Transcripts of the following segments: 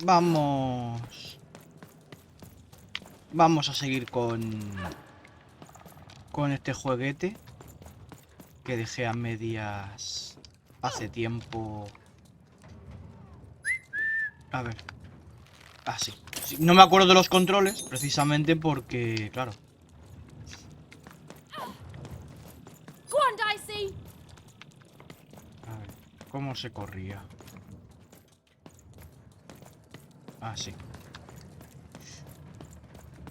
Vamos... Vamos a seguir con este jueguete que dejé a medias hace tiempo. A ver. Ah, sí. Sí, no me acuerdo de los controles, precisamente porque, claro. A ver, ¿cómo se corría? Ah, sí.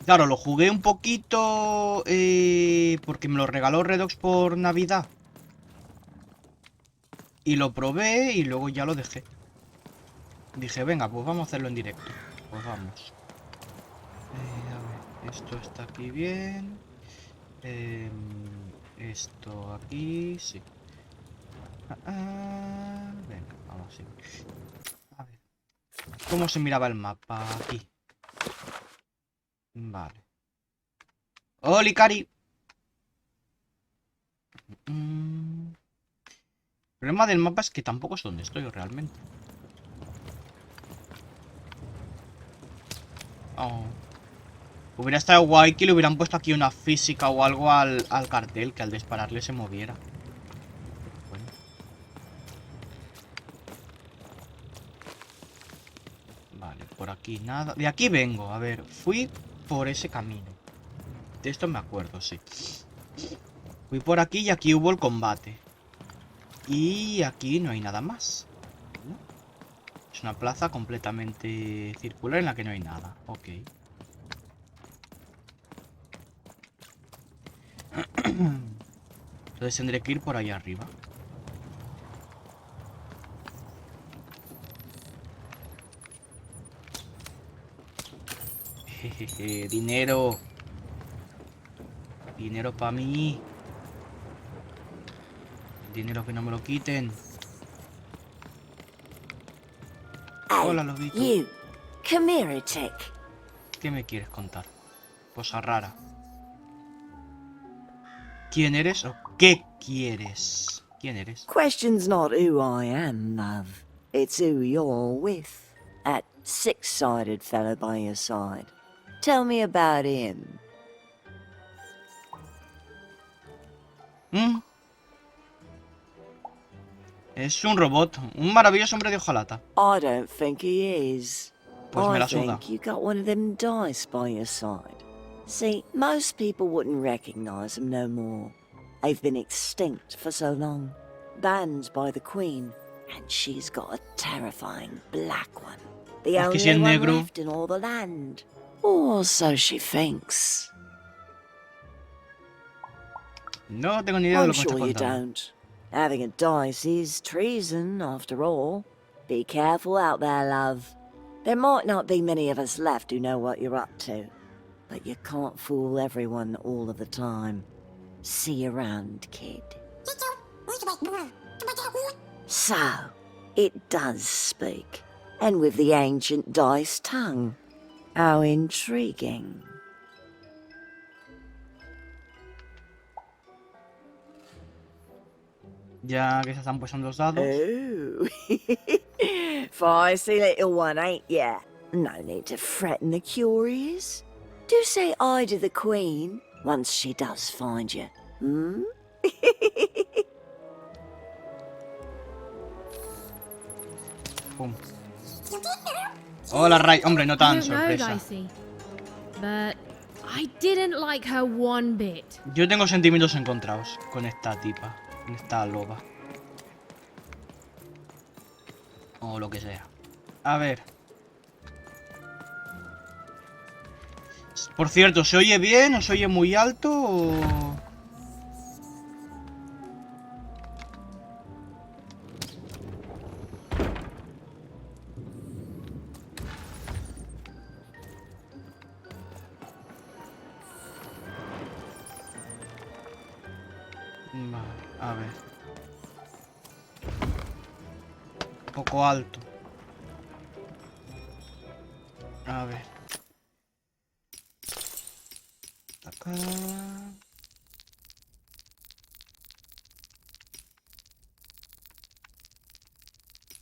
Claro, lo jugué un poquito porque me lo regaló Redox por Navidad. Y lo probé y luego ya lo dejé. Dije, venga, pues vamos a hacerlo en directo. Pues vamos. A ver, esto está aquí bien. Esto aquí, sí. Venga, vamos a seguir. A ver, ¿cómo se miraba el mapa? Aquí. Vale. ¡Holi, Cari! El problema del mapa es que tampoco es donde estoy realmente. Oh. Hubiera estado guay que le hubieran puesto aquí una física o algo al cartel, que al dispararle se moviera. Bueno. Vale, por aquí nada. De aquí vengo, a ver, fui por ese camino. De esto me acuerdo, sí. Fui por aquí y aquí hubo el combate. Y aquí no hay nada más, ¿no? Es una plaza completamente circular en la que no hay nada. Ok. Entonces tendré que ir por ahí arriba. Jejeje, dinero. Dinero para mí. Dinero que no me lo quiten. Hola, Hey, lobito. you. Come here a tick. ¿Qué me quieres contar? Cosa rara. ¿Quién eres o qué quieres? ¿Quién eres? Question's not who I am, love. It's who you're with. That six-sided fellow by your side. Tell me about him. ¿Mm? Es un robot. Un maravilloso hombre de hojalata. I don't think he is. Pues me I la suda. think you got one of them dice by your side. See, most people wouldn't recognize them no more. They've been extinct for so long. Banned by the Queen. And she's got a terrifying black one. The Es que si only es one negro. left in all the land. Or so she thinks. No tengo ni idea de I'm lo que me estás sure you contando. don't. Having a dice is treason, after all. Be careful out there, love. There might not be many of us left who know what you're up to. But you can't fool everyone all of the time. See you around, kid. So, it does speak. And with the ancient dice tongue. How intriguing. Ya que se están puestos los dados. Oh. Feisty little one, ain't ya? No need to threaten the curious. Do say hi to the Queen once she does find you. Hmm? Pum. Hola, Ray. Hombre, no I tan don't know, sorpresa. Dicey, but I didn't like her one bit. Yo tengo sentimientos encontrados con esta tipa, con esta loba. O lo que sea. A ver. Por cierto, ¿se oye bien o se oye muy alto o...? Vale, a ver. Un poco alto. A ver. Acá.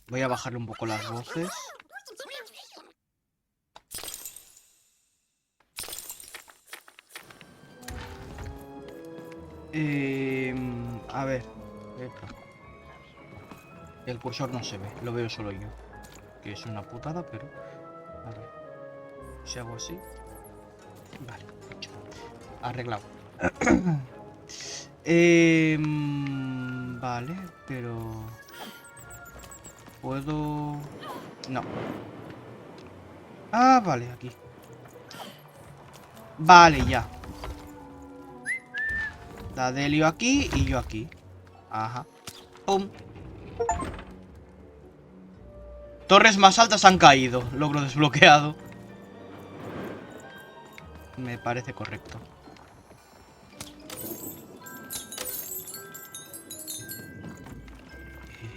Voy a bajarle un poco las voces. A ver. Epa. El cursor no se ve, lo veo solo yo. Que es una putada, pero... A ver. Si hago así... Vale, hecho. Arreglado. Vale, pero... Puedo... No. Ah, vale, aquí. Vale, ya. Dadelio aquí y yo aquí. Ajá. Pum. Torres más altas han caído. Logro desbloqueado. Me parece correcto.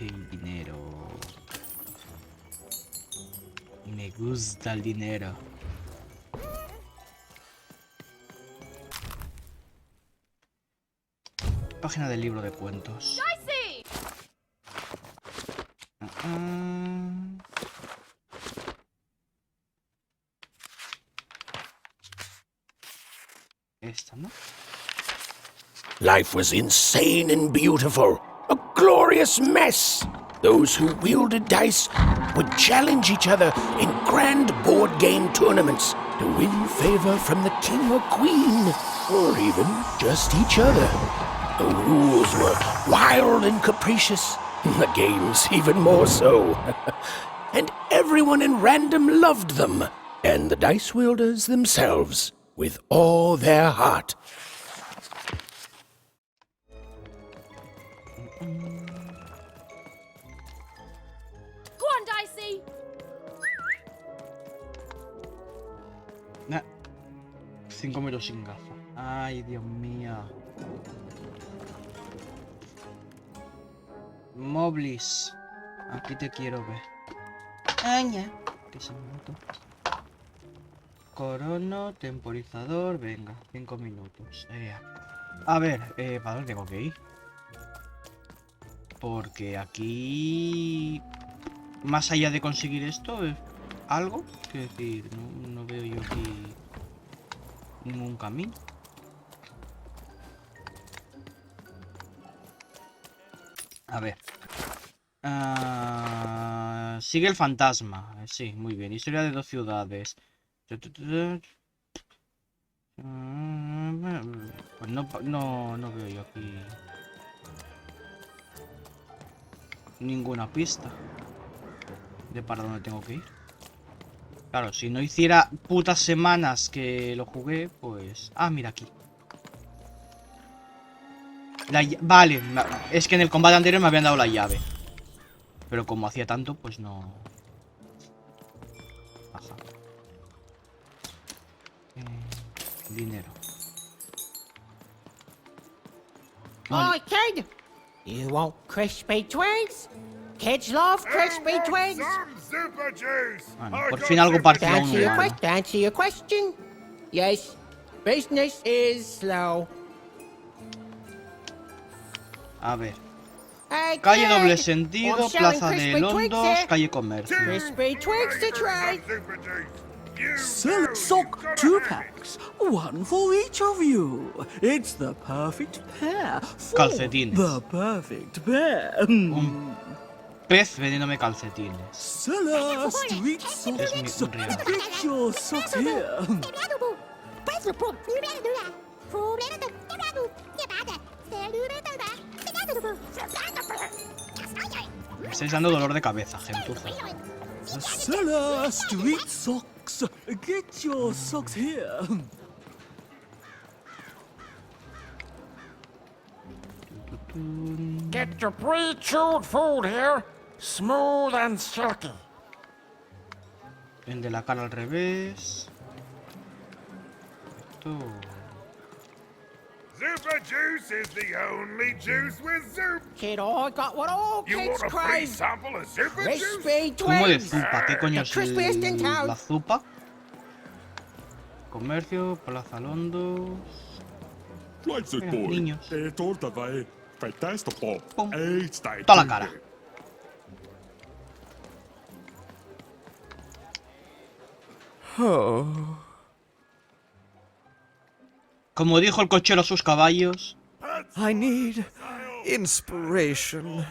El dinero. Me gusta el dinero. Página del libro de cuentos. Esta, ¿no? Life was insane and beautiful. A glorious mess. Those who wielded dice would challenge each other in grand board game tournaments to win favor from the king or queen, or even just each other. The rules were wild and capricious, the games even more so. And everyone in random loved them, and the dice wielders themselves, with all their heart. Go on, Dicey! 5 metros sin gafas. Ay, Dios mío. Moblis. Aquí te quiero ver. Aña. ¿Qué se me nota? Corono, temporizador. Venga, 5 minutos. A ver, ¿para dónde tengo que ir? Porque aquí... Más allá de conseguir esto, ¿es algo? Quiero decir, no veo yo aquí ningún camino. A ver. Sigue el fantasma. Sí, muy bien. Historia de 2 ciudades. Pues no veo yo aquí ninguna pista de para dónde tengo que ir. Claro, si no hiciera putas semanas que lo jugué, pues... Ah, mira aquí. Vale, es que en el combate anterior me habían dado la llave. Pero como hacía tanto, pues no... Ajá. Dinero. Hi, kid. You want crispy twigs? Kids love crispy twigs. Bueno, por fin algo parecido a un humano. To answer your question, yes, business is slow. A ver. Hey, Calle kid, doble I'm sentido, selling Plaza de crispy twigs Londos, here. calle Comercio. Crispy twigs to try. Silk sock 2-packs, one for each of you. It's the perfect pair. For Calcetines. The perfect pair. Un pez vendiéndome calcetines. Seller street Es mi socks. regalo. Get your socks here. Me estáis dando dolor de cabeza, gentuza. Seller street socks. Get your socks here. Get your pre-chewed food here, smooth and silky. El de la cara al revés. Esto... Super Juice is the only juice with soup. Kid, I got what all You kids want a free crave. sample of Super Juice? Crispy Zumo de twigs. zupa, ¿qué coño es crispiest in town. la zupa? Comercio, Plaza Londos... Leipzig Mira, boy. niños. Det er dabei. Fantastic Bob. Pum. Eetstijd. Toda la cara. Como dijo el cochero a sus caballos... I need inspiration.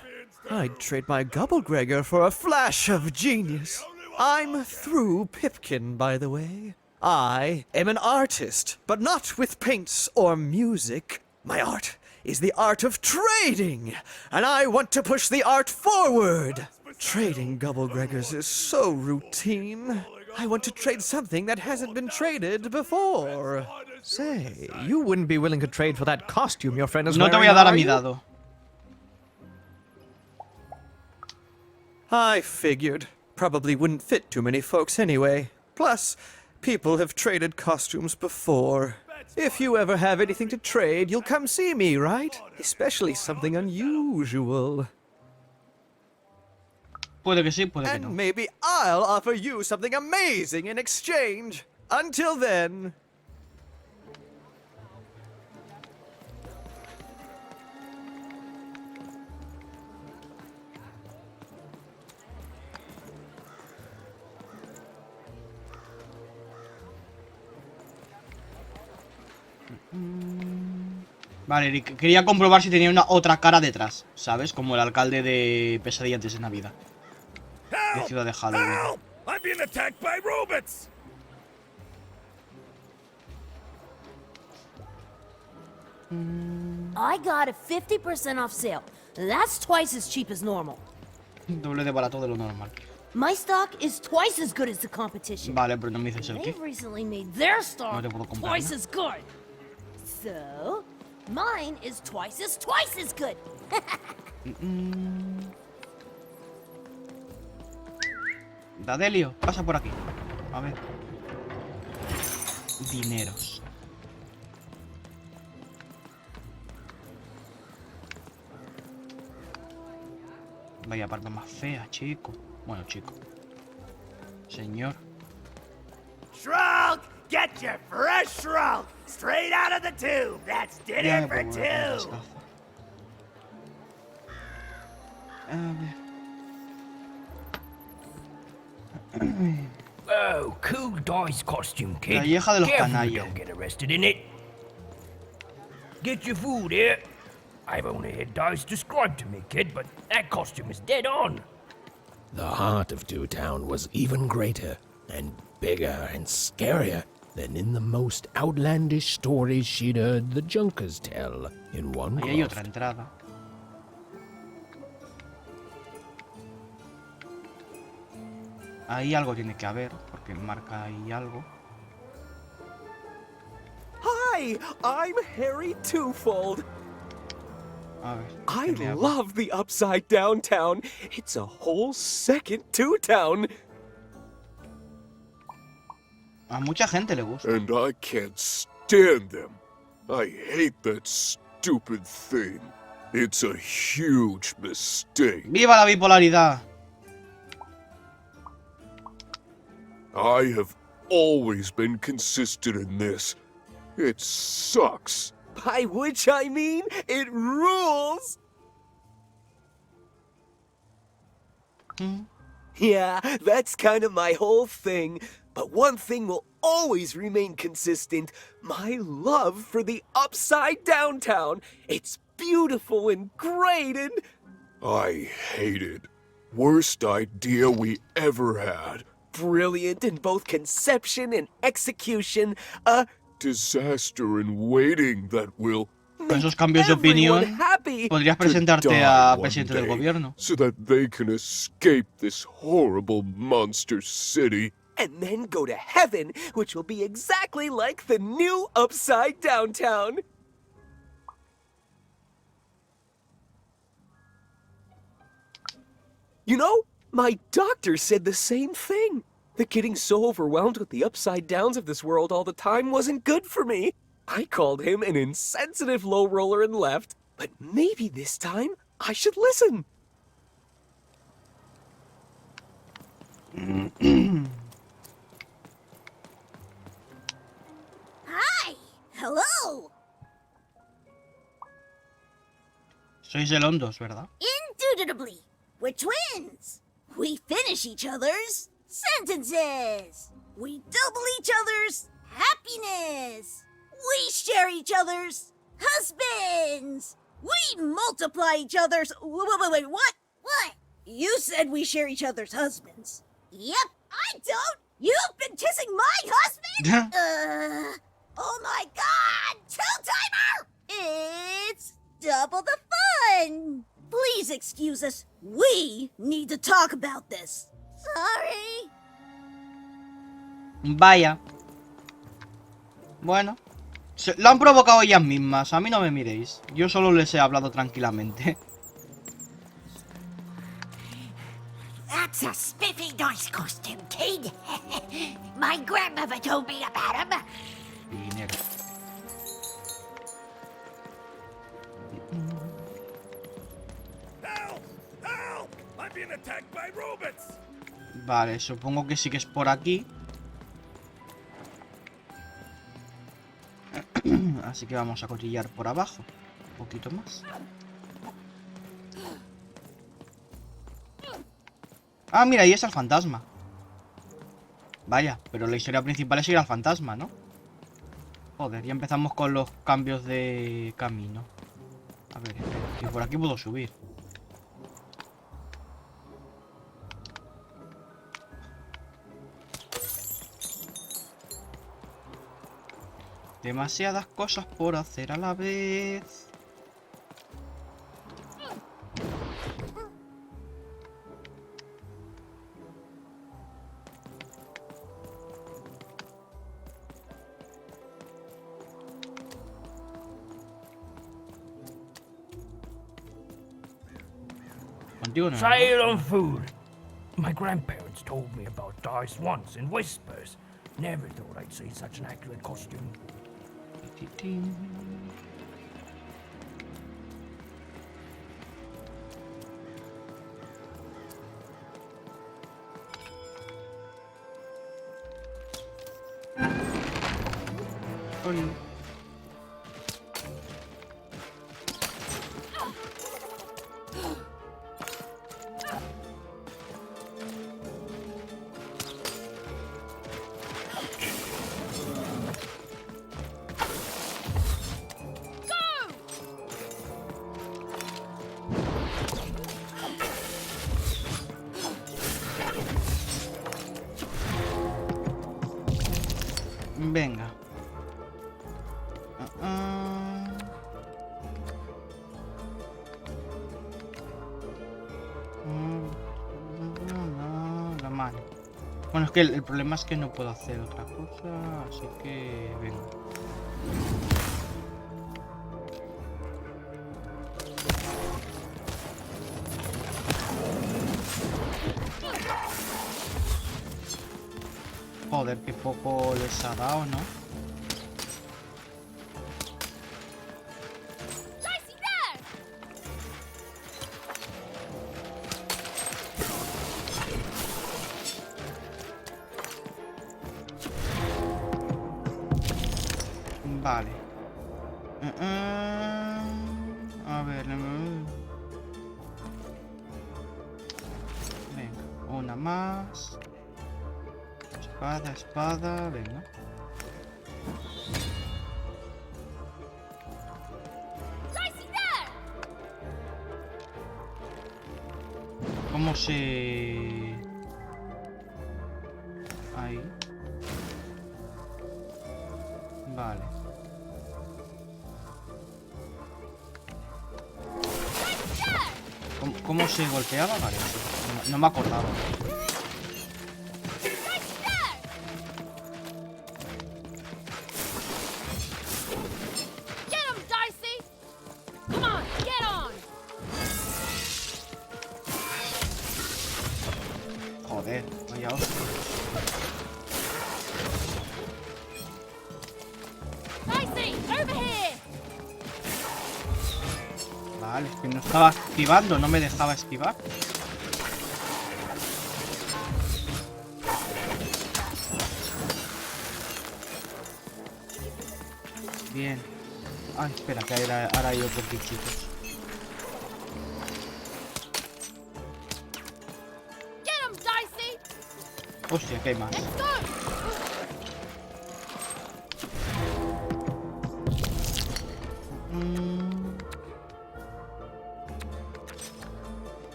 I'd trade my Gubblegregor for a flash of genius. I'm through Pipkin, by the way. I am an artist, but not with paints or music. My art is the art of trading, and I want to push the art forward. Trading Gubblegregors is so routine. I want to trade something that hasn't been traded before. Say, you wouldn't be willing to trade for that costume your friend is No te voy wearing, a dar a are mi you? dado. I figured. Probably wouldn't fit too many folks anyway. Plus, people have traded costumes before. If you ever have anything to trade, you'll come see me, right? Especially something unusual. Puede que sí, puede que And no. maybe I'll offer you something amazing in exchange. Until then. Vale, y quería comprobar si tenía una otra cara detrás, ¿sabes? Como el alcalde de Pesadilla antes de Navidad. De Ciudad de Halloween. Help! I'm being attacked by robots! I got a 50% off sale. That's twice as cheap as normal. Doble de barato de lo normal. My stock is twice as good as the competition. Vale, pero no me dices el qué. They've recently made their stock No te puedo comprar twice nada. as good. So, mine is twice as good. Dadelio, pasa por aquí. A ver. Dineros. Vaya barba más fea, chico. Bueno, chico. Señor. Shrunk! Get your fresh shrunk! Straight out of the tube! That's Ya dinner me for pongo las two! gafas. A ver. Oh, cool dice costume, kid. La vieja de los Careful you canallas. don't get arrested in it. Get your food here. I've only had dice described to me, kid, but that costume is dead on. The heart of Two Town was even greater and bigger and scarier than in the most outlandish stories she'd heard the Junkers tell in one Ahí hay otra croft. entrada. Ahí algo tiene que haber, porque marca ahí algo. Hi, I'm Harry Twofold. A ver. I ¿qué me hago? love the Upside Down Town. It's a whole second Two Town. A mucha gente le gusta. And I can't stand them. I hate that stupid thing. It's a huge mistake. ¡Viva la bipolaridad! I have always been consistent in this. It sucks. By which I mean, it rules. Yeah, that's kind of my whole thing. But one thing will always remain consistent. My love for the Upside Down Town. It's beautiful and great and... I hate it. Worst idea we ever had. brilliant in both conception and execution. A Disaster in waiting that will Con esos cambios de opinión, everyone happy. podrías to presentarte die a one presidente del day gobierno. so that they can escape this horrible monster city. And then go to heaven, which will be exactly like the new Upside Down Town. You know, my doctor said the same thing. That getting so overwhelmed with the upside downs of this world all the time wasn't good for me. I called him an insensitive low roller and left, but maybe this time I should listen. Hi! Hello! Sois el Hondos, ¿verdad? Indubitably, we're twins. We finish each other's sentences. We double each other's happiness. We share each other's Husbands! We multiply each other's. Wait, what? What? You said we share each other's husbands. Yep, I don't. You've been kissing my husband? Oh my god! Two-timer! It's double the fun! Please excuse us. We need to talk about this. Sorry. Vaya. Bueno. Lo han provocado ellas mismas. A mí no me miréis. Yo solo les he hablado tranquilamente. That's a spiffy nice costume, kid. My grandmother told me about him. Dinero. Help! Help! I'm being attacked by robots. Vale, supongo que sí que es por aquí. Así que vamos a cotillar por abajo. Un poquito más. Ah, mira, ahí está el fantasma. Vaya, pero la historia principal es ir al fantasma, ¿no? Joder, ya empezamos con los cambios de camino. A ver, que por aquí puedo subir. Demasiadas cosas por hacer a la vez. Contigo no. Silent food. My grandparents told me about dice once in whispers. Never thought I'd see such an accurate costume. Oli. Venga. La mano. Bueno, es que el problema es que no puedo hacer otra cosa, así que venga. Joder, qué poco les ha dado, ¿no? Vale. A ver. Venga, una más. Espada, espada, venga. ¿Cómo se...? Ahí. Vale. ¿Cómo se golpeaba? Vale, no me acordaba. Joder, vaya hostia. Vale, es que no estaba esquivando, no me dejaba esquivar. Bien. Ay, espera, que ahora hay otros bichitos. Hostia, que hay más.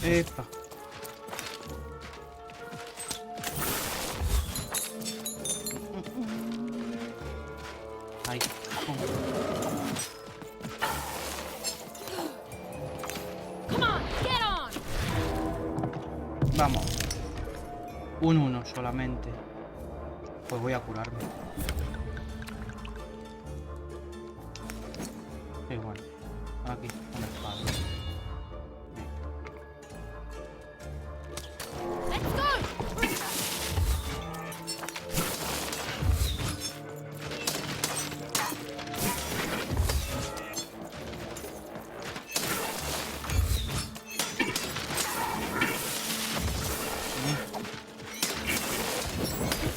Epa. Ahí. Come on, get on. Vamos. Un 1 solamente. Pues voy a curarme. Sí, bueno. Aquí, una espada. Let's go.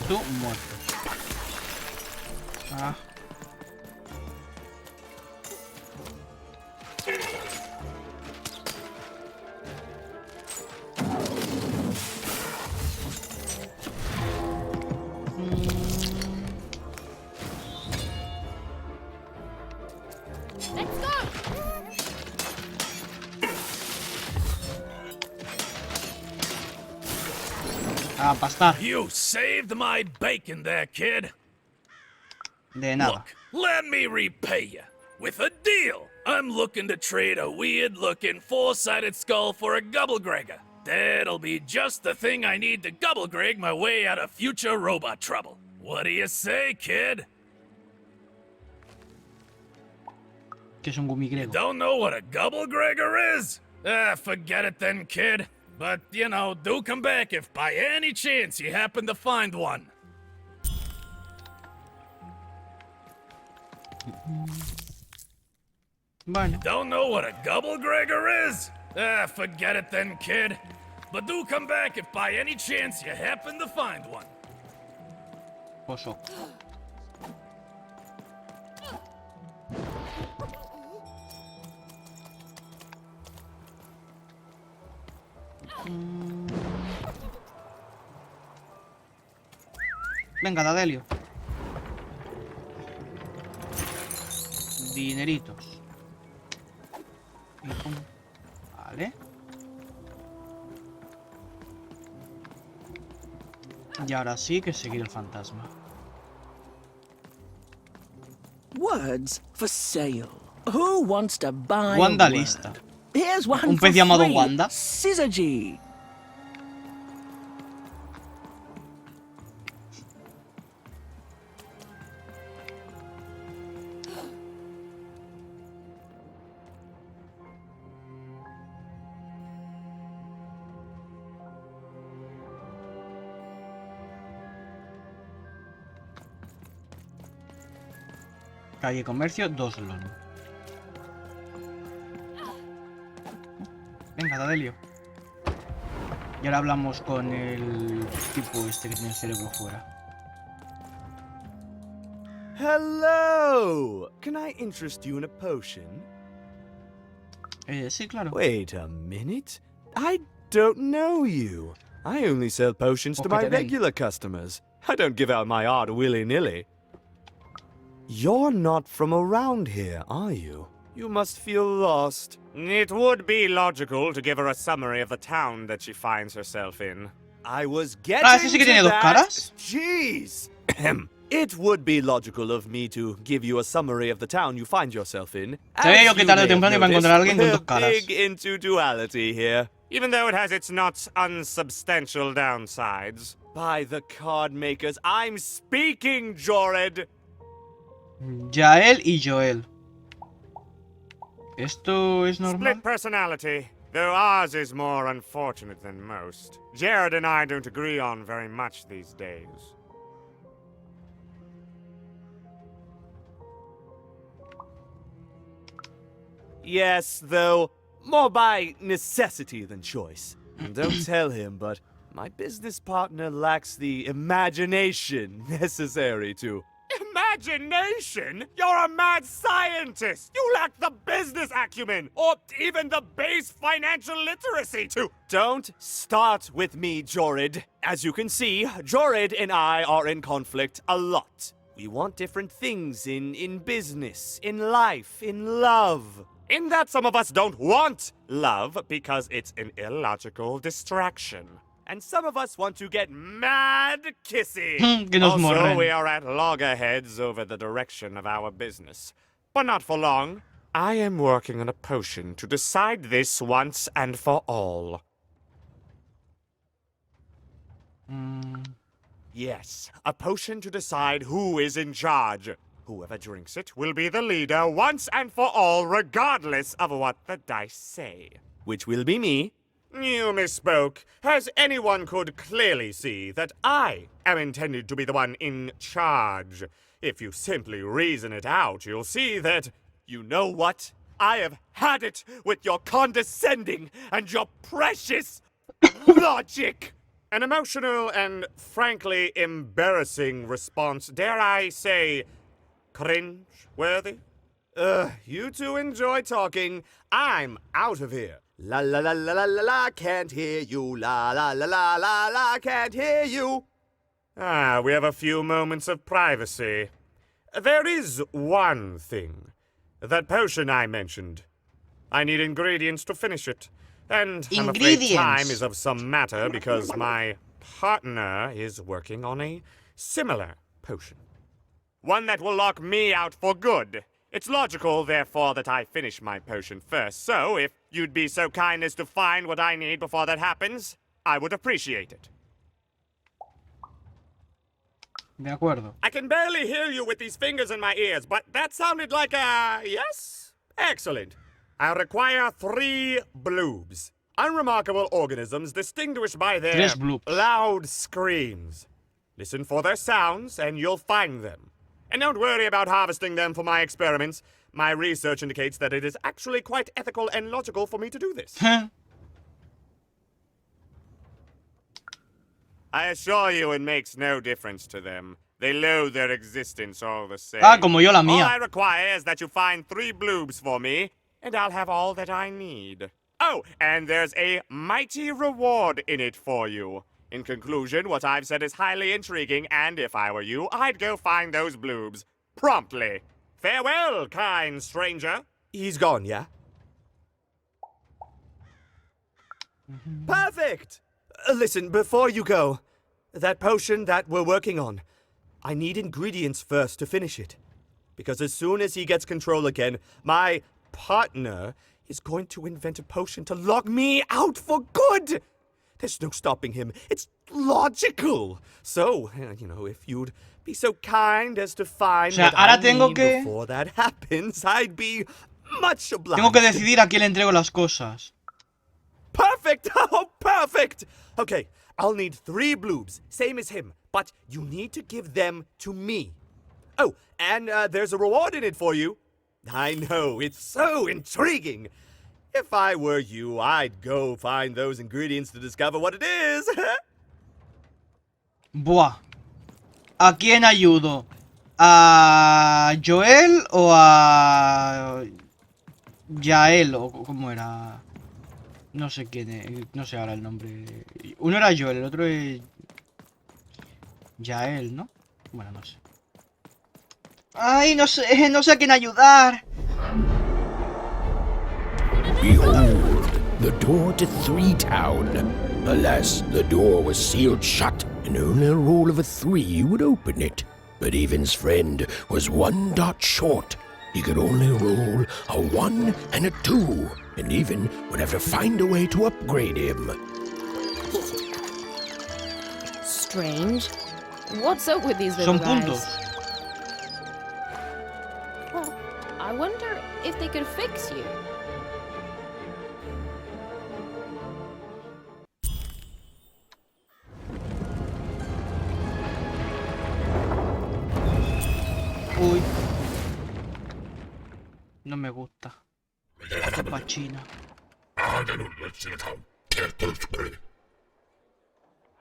Tú muerto. Ah. Let's go. A pastar. You saved my bacon there, kid. De nada. Look, let me repay you with a deal. I'm looking to trade a weird-looking four-sided skull for a Gubblegregger. That'll be just the thing I need to Gubblegreg my way out of future robot trouble. What do you say, kid? Que es un gumigrego. Don't know what a Gubblegregger is? Forget it then, kid. But, you know, do come back if by any chance you happen to find one. Bueno. Don't know what a Gubblegregger is? Forget it then, kid. But do come back if by any chance you happen to find one. Oso. Venga, Dadelio. Dineritos. Y pum. Vale. Y ahora sí que seguir el fantasma. Words for sale. Who wants to buy Wanda a word? lista. Here's one Un for pez llamado free. Wanda. Syzygy. Calle Comercio, 2 lon. Venga, Dadelio. Y ahora hablamos con el tipo este que tiene el cerebro fuera. Hello! Can I interest you in a potion? Sí, claro. Wait a minute. I don't know you. I only sell potions to my regular customers. I don't give out my art willy-nilly. You're not from around here, are you? You must feel lost. It would be logical to give her a summary of the town that she finds herself in. I was getting ¿ese sí que tiene to dos that. caras? Jeez. It would be logical of me to give you a summary of the town you find yourself in. Sabía yo que As you tarde o may have temprano iba a encontrar a alguien con noticed, dos caras. we're big into duality here, even though it has its not unsubstantial downsides. By the card makers, I'm speaking, Jored. Yael y Joel. ¿Esto es normal? Split personality, though ours is more unfortunate than most. Jared and I don't agree on very much these days. Yes, though, more by necessity than choice. And don't tell him, but my business partner lacks the imagination necessary to... Imagination? You're a mad scientist! You lack the business acumen, or even the base financial literacy to... Don't start with me, Jorid. As you can see, Jorid and I are in conflict a lot. We want different things in business, in life, in love. In that some of us don't want love because it's an illogical distraction. And some of us want to get mad kissy. Also, we are at loggerheads over the direction of our business. But not for long. I am working on a potion to decide this once and for all. Yes, a potion to decide who is in charge. Whoever drinks it will be the leader once and for all, regardless of what the dice say. Which will be me. You misspoke, as anyone could clearly see that I am intended to be the one in charge. If you simply reason it out, you'll see that, you know what? I have had it with your condescending and your precious logic. An emotional and frankly embarrassing response, dare I say, cringe-worthy? You two enjoy talking. I'm out of here. La la la la la la la, can't hear you. La la la la la la, can't hear you. We have a few moments of privacy. There is one thing. That potion I mentioned. I need ingredients to finish it. And I'm afraid time is of some matter because my partner is working on a similar potion. One that will lock me out for good. It's logical, therefore, that I finish my potion first. So, if you'd be so kind as to find what I need before that happens, I would appreciate it. De acuerdo. I can barely hear you with these fingers in my ears, but that sounded like a yes? Excellent. I require 3 bloobs. Unremarkable organisms distinguished by their loud screams. Listen for their sounds, and you'll find them. And don't worry about harvesting them for my experiments. My research indicates that it is actually quite ethical and logical for me to do this. I assure you it makes no difference to them. They loathe their existence all the same. Como yo la mía. All I require is that you find 3 bloobs for me, and I'll have all that I need. Oh, and there's a mighty reward in it for you. In conclusion, what I've said is highly intriguing, and if I were you, I'd go find those bloobs. Promptly. Farewell, kind stranger. He's gone, yeah? Perfect! Listen, before you go, that potion that we're working on, I need ingredients first to finish it. Because as soon as he gets control again, my partner is going to invent a potion to lock me out for good! There's no stopping him. It's logical. So, you know, if you'd be so kind as to find what I need before that happens, I'd be much obliged. Tengo que decidir a quién le entrego las cosas. Perfect! Oh, perfect! Okay, I'll need 3 bloobs, same as him, but you need to give them to me. Oh, and there's a reward in it for you. I know, it's so intriguing. If I were you, I'd go find those ingredients to discover what it is. Buah. ¿A quién ayudo? ¿A Joel o a Yael? ¿O cómo era? No sé quién es, no sé ahora el nombre. Uno era Joel, el otro es Yael, ¿no? Bueno, no sé. Ay, no sé a quién ayudar. Behold, the door to 3 Town. Alas, the door was sealed shut, and only a roll of a 3 would open it. But Evan's friend was 1 dot short. He could only roll a 1 and a 2, and Evan would have to find a way to upgrade him. Strange. What's up with these little guys? Puntos. Well, I wonder if they could fix you. Uy. No me gusta. Esta pachina.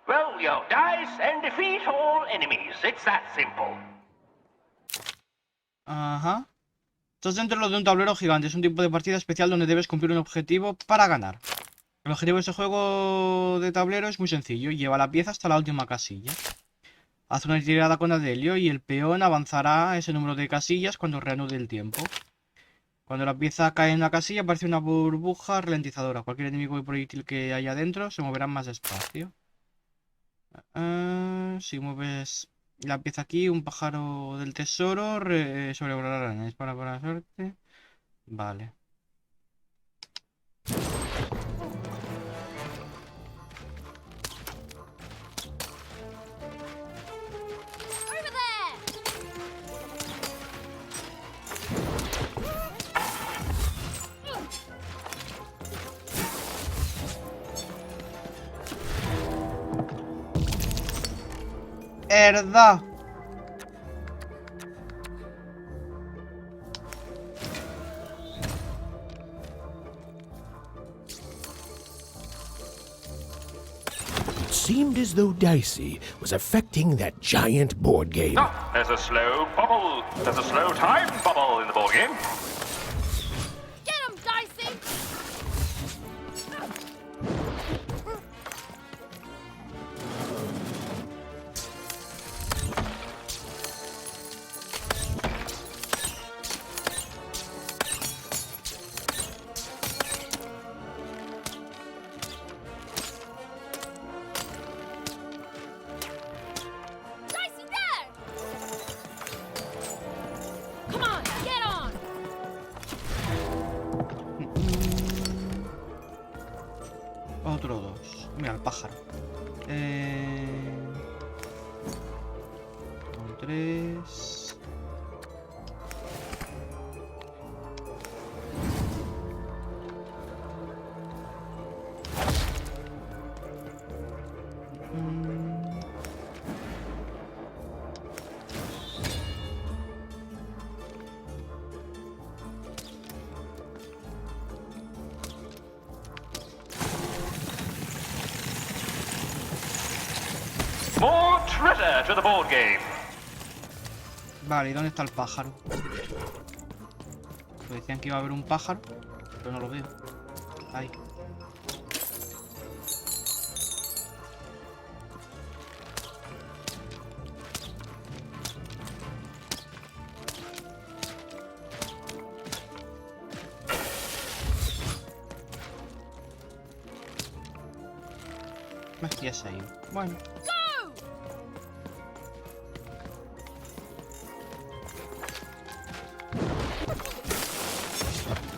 Roll your dice and defeat all enemies. It's that simple. Ajá. Estás dentro de un tablero gigante. Es un tipo de partida especial donde debes cumplir un objetivo para ganar. El objetivo de este juego de tablero es muy sencillo. Lleva la pieza hasta la última casilla. Haz una tirada con Adelio y el peón avanzará ese número de casillas cuando reanude el tiempo. Cuando la pieza cae en la casilla aparece una burbuja ralentizadora. Cualquier enemigo y proyectil que haya dentro se moverá más despacio. Si mueves la pieza aquí, un pájaro del tesoro sobrevolará. Es para buena suerte. Vale. ¡Herda! It seemed as though Dicey was affecting that giant board game. Oh, there's a slow bubble. There's a slow time bubble in the board game. Get him, Dicey! Dicey, there! Come on, get on! Otro dos. Mira, el pájaro. Con tres. More treasure to the board game. Vale, ¿y dónde está el pájaro? Pues decían que iba a haber un pájaro, pero no lo veo. Ahí. Ya se ha ido. Bueno.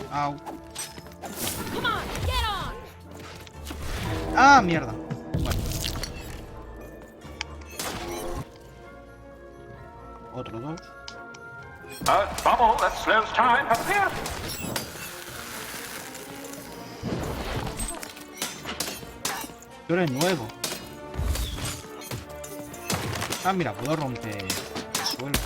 Au. Come on, get on! Ah, mierda. Bueno. Otro dos. Bubble that slows time has appeared. Tú eres nuevo. Ah, mira, puedo romper el suelo.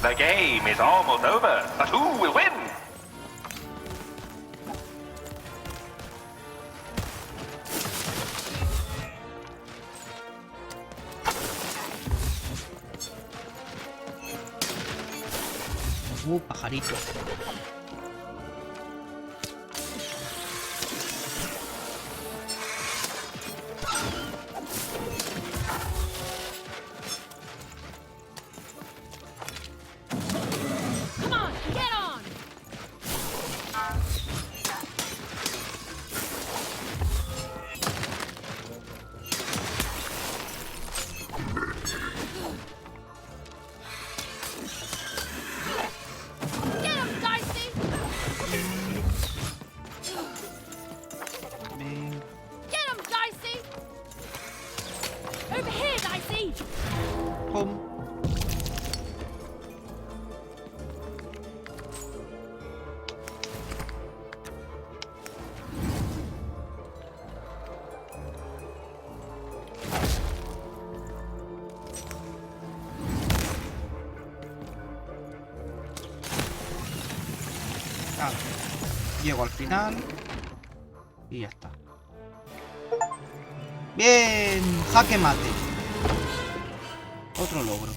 The game is almost over, but who will win? Pajarito. Home. Nada. Llego al final. Y ya está. Bien, jaque mate. Otro logro.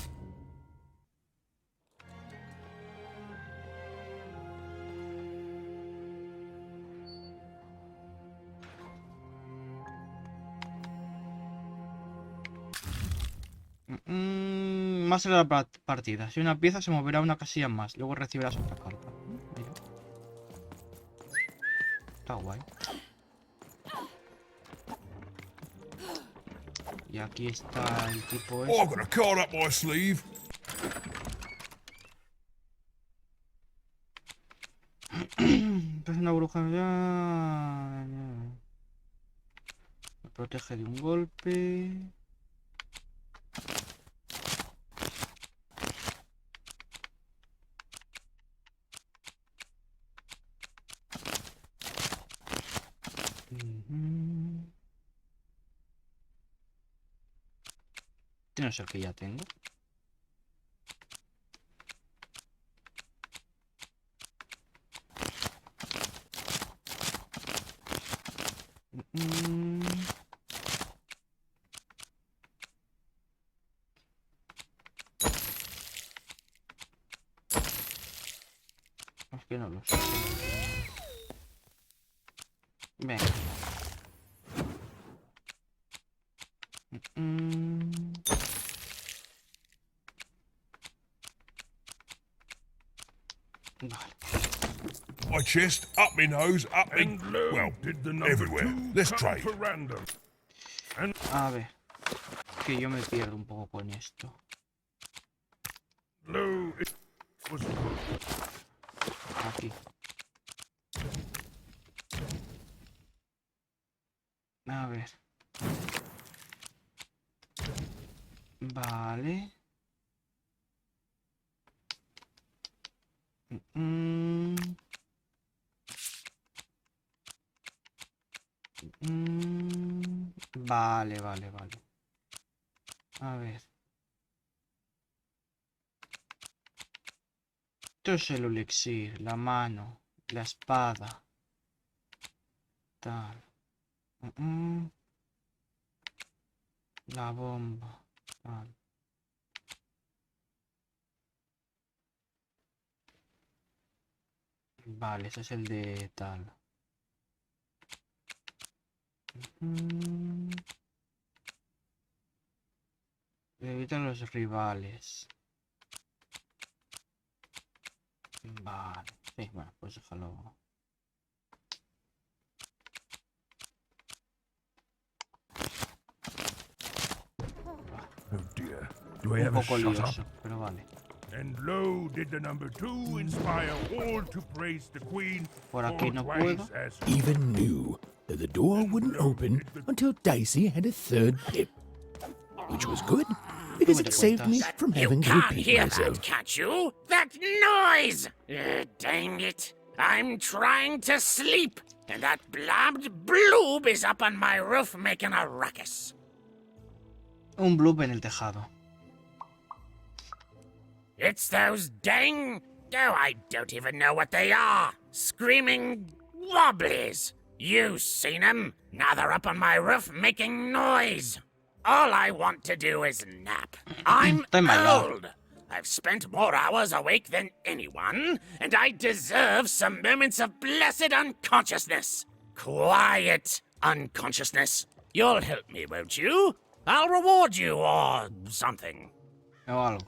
Más en la partida. Si una pieza se moverá una casilla más, luego recibirás otra carta. Mira. Está guay. Y aquí está el tipo I've got a card up my sleeve. Es una bruja ya. Me protege de un golpe. No sé el que ya tengo. Es que no lo sé. Venga. My chest, up my nose, up my... Well, everywhere. Let's trade. A ver. Que yo me pierdo un poco con esto. Aquí. A ver. Vale. Vale, vale, vale. A ver. Esto es el elixir, la mano, la espada. Tal. La bomba. Tal. Vale, ese es el de tal. Evita los rivales. Vale. Sí, bueno, pues déjalo. Oh dear. Do I Un ever poco shut lioso, up? pero vale. And lo did the number 2 inspire all to praise the queen. Por aquí no puedo. Even knew that the door wouldn't open until Dicey had a third pip. Which was good, because it saved me from having to Can't repeat hear myself. that, can't you? That noise! Dang it. I'm trying to sleep, and that blabbed bloob is up on my roof making a ruckus. Un bloop en el tejado. It's those dang... Oh, I don't even know what they are. Screaming wobblies. You seen them? Now they're up on my roof making noise. All I want to do is nap. I'm old. I've spent more hours awake than anyone, and I deserve some moments of blessed unconsciousness. Quiet unconsciousness. You'll help me, won't you? I'll reward you or something. O algo.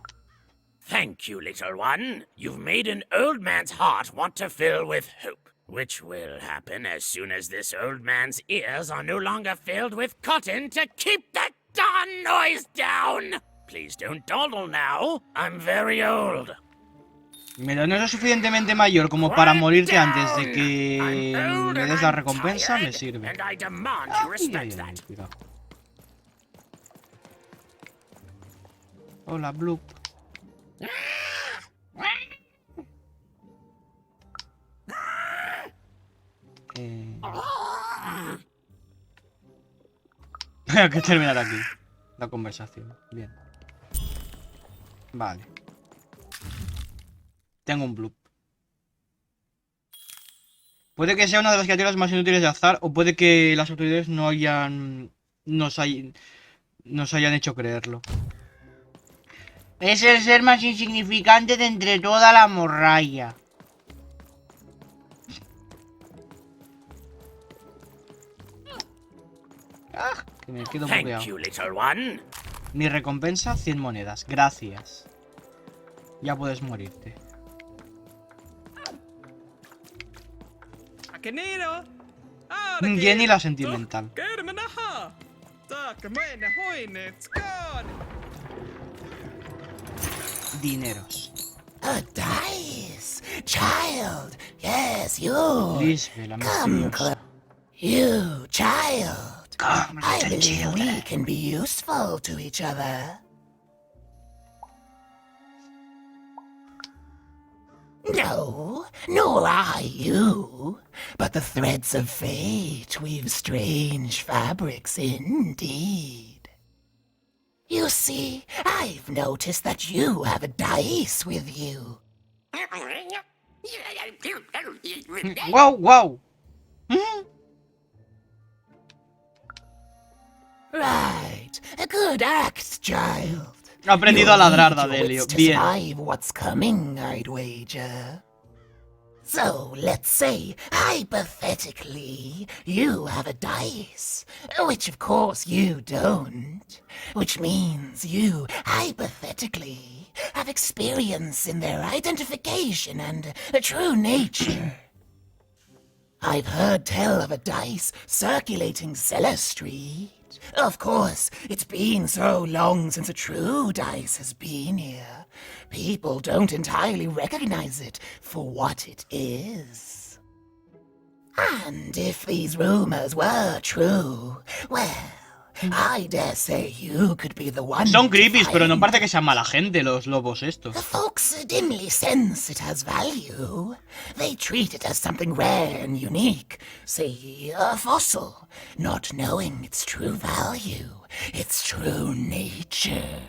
Thank you, little one. You've made an old man's heart want to fill with hope, which will happen as soon as this old man's ears are no longer filled with cotton to keep that darn noise down. Please don't dawdle now. I'm very old. Mira, no es suficientemente mayor como para morirte antes de que me des la recompensa, me sirve. And I demand you respect that. Cuidado. Hola, Bloop. Hay que terminar aquí la conversación. Bien. Vale. Tengo un Bloop. Puede que sea una de las criaturas más inútiles de azar, o puede que las autoridades no hayan... nos hayan hecho creerlo. Es el ser más insignificante de entre toda la morralla. Ah, que me quedo Thank bugueado. you, little one. Mi recompensa, 100 monedas. Gracias. Ya puedes morirte. Jenny la sentimental. Dineros. A dice, child. Yes, you. Lisbeth, la misteriosa. You, child. I believe we can be useful to each other. No, nor I you. But the threads of fate weave strange fabrics indeed. You see, I've noticed that you have a dice with you. Wow, wow. Right, a good act, child. Ha aprendido a ladrar, Dadelio. Bien. Survive what's coming, I'd wager. So, let's say, hypothetically, you have a dice, which of course you don't, which means you, hypothetically, have experience in their identification and true nature. I've heard tell of a dice circulating Cellar Street. Of course, it's been so long since a true dice has been here. People don't entirely recognize it for what it is. And if these rumors were true, well, I dare say you could be the one. Son creepies, pero no parece que sean mala gente los lobos estos. The folks dimly sense it has value. They treat it as something rare and unique, say a fossil, not knowing its true value, its true nature.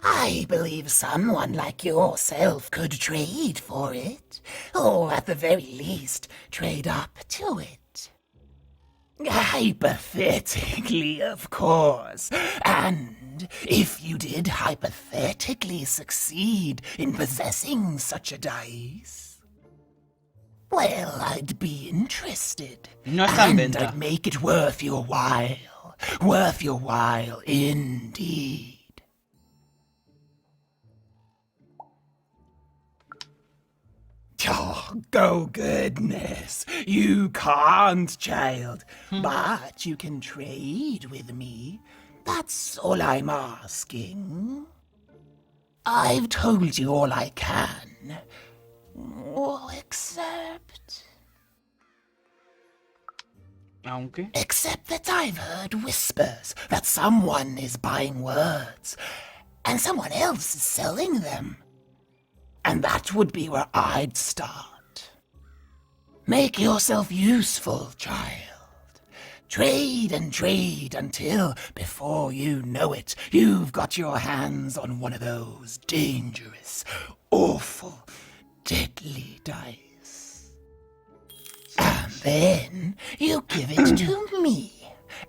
I believe someone like yourself could trade for it, or at the very least, trade up to it. Hypothetically, of course. And if you did hypothetically succeed in possessing such a dice, well, I'd be interested. No está en and venta. I'd make it worth your while. Worth your while indeed. Oh, go goodness. You can't, child. But you can trade with me. That's all I'm asking. I've told you all I can. Except that I've heard whispers that someone is buying words, and someone else is selling them. And that would be where I'd start. Make yourself useful, child. Trade and trade until, before you know it, you've got your hands on one of those dangerous, awful, deadly dice. And then you give it to me,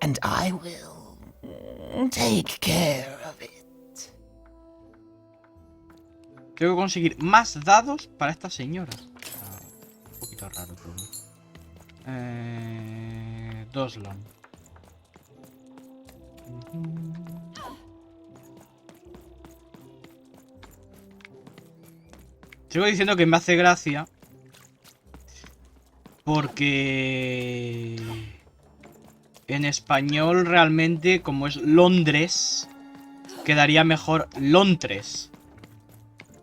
and I will take care of it. Tengo que conseguir más dados para esta señora. Un poquito raro todo. 2 long. Sigo diciendo que me hace gracia porque en español realmente, como es Londres, quedaría mejor Londres.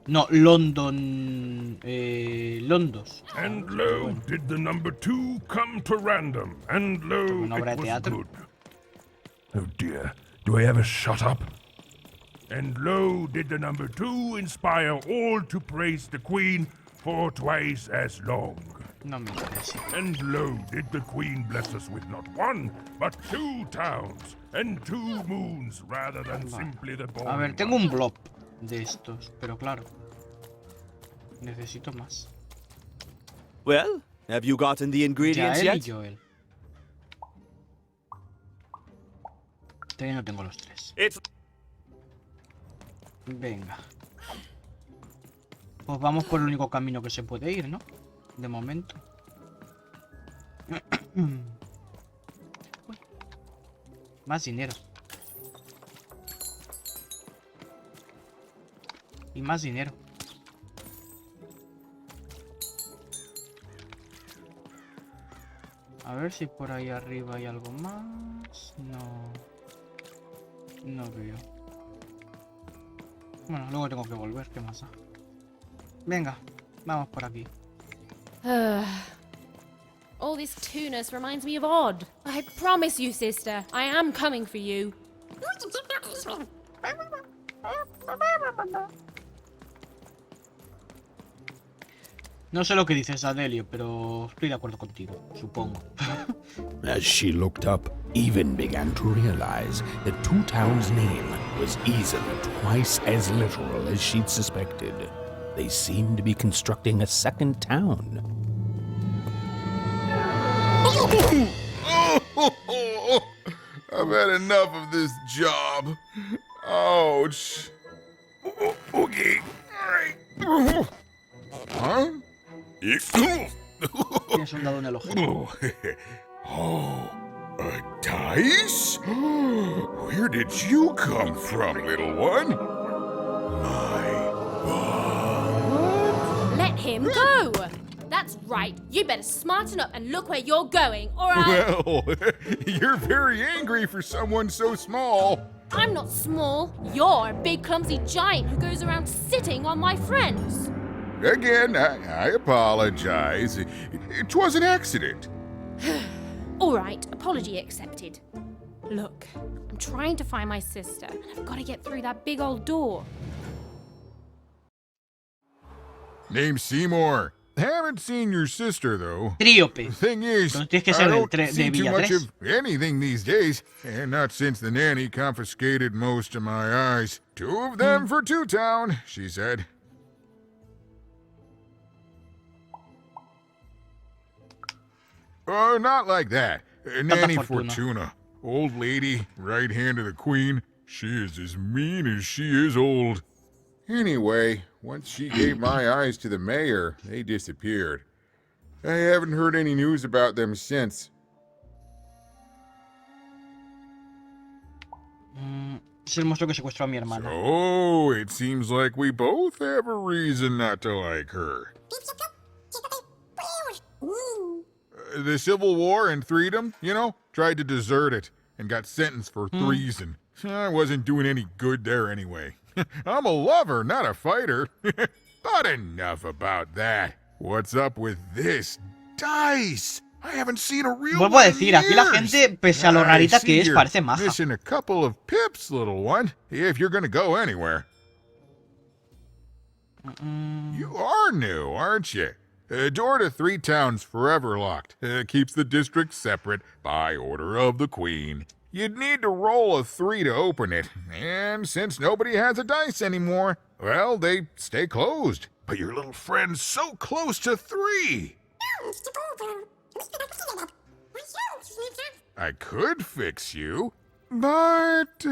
No, London... Londos. And lo, did the number 2 come to random, and lo, Una obra de it was teatro. good. Oh dear, do I ever shut up? And lo, did the number 2 inspire all to praise the queen for twice as long. No me interesa. And lo, did the queen bless us with not 1, but 2 towns and 2 moons rather than simply the A ver, boring tengo one. un blob de estos, pero claro, necesito más. Well, have you gotten the ingredients Ya él y yet? Joel. Todavía no tengo los 3. It's Venga. Pues vamos por el único camino que se puede ir, ¿no? De momento. Uy. Más dinero. Y más dinero. A ver si por ahí arriba hay algo más. No. No veo. Bueno, luego tengo que volver. ¿Qué más da? Venga, vamos por aquí. All this tunus reminds me of Odd. I promise you, sister, I am coming for you. No sé lo que dices, Adelio, pero estoy de acuerdo contigo, supongo. As she looked up, Even began to realize that Two Town's name was easily twice as literal as she'd suspected. They seemed to be constructing a second town. I've had enough of this job. Ouch. Okay. All right. Huh? Tienes un dado en el ojo. Oh, a dice? Where did you come from, little one? Let him go! That's right. You better smarten up and look where you're going, alright? Well, you're very angry for someone so small. I'm not small. You're a big, clumsy giant who goes around sitting on my friends. Again, I apologize. It was an accident. Alright, apology accepted. Look, I'm trying to find my sister, and I've got to get through that big old door. Name's Seymour. Haven't seen your sister, though. Tríope. The thing is, Entonces tienes que I ser don't de see too Villa much 3. of anything these days, and not since the nanny confiscated most of my eyes. 2 of them for Two Town, she said. Oh, not like that. Nanny Fortuna. Old lady, right hand of the queen. She is as mean as she is old. Anyway, once she gave my eyes to the mayor, they disappeared. I haven't heard any news about them since. Es el monstruo que secuestró a mi hermana. Oh, it seems like we both have a reason not to like her. The Civil War and Freedom, you know, tried to desert it and got sentenced for treason. I wasn't doing any good there anyway. I'm a lover, not a fighter. But enough about that. What's up with this dice? I haven't seen a real Vuelvo one a in decir, aquí la years. gente, pese a lo rarita que I es, see parece you're maja. missing a couple of pips, little one, if you're gonna go anywhere. You are new, aren't you? Door to Three Towns forever locked. Keeps the district separate by order of the Queen. You'd need to roll a 3 to open it, and since nobody has a dice anymore, well, they stay closed. But your little friend's so close to 3. I could fix you, but...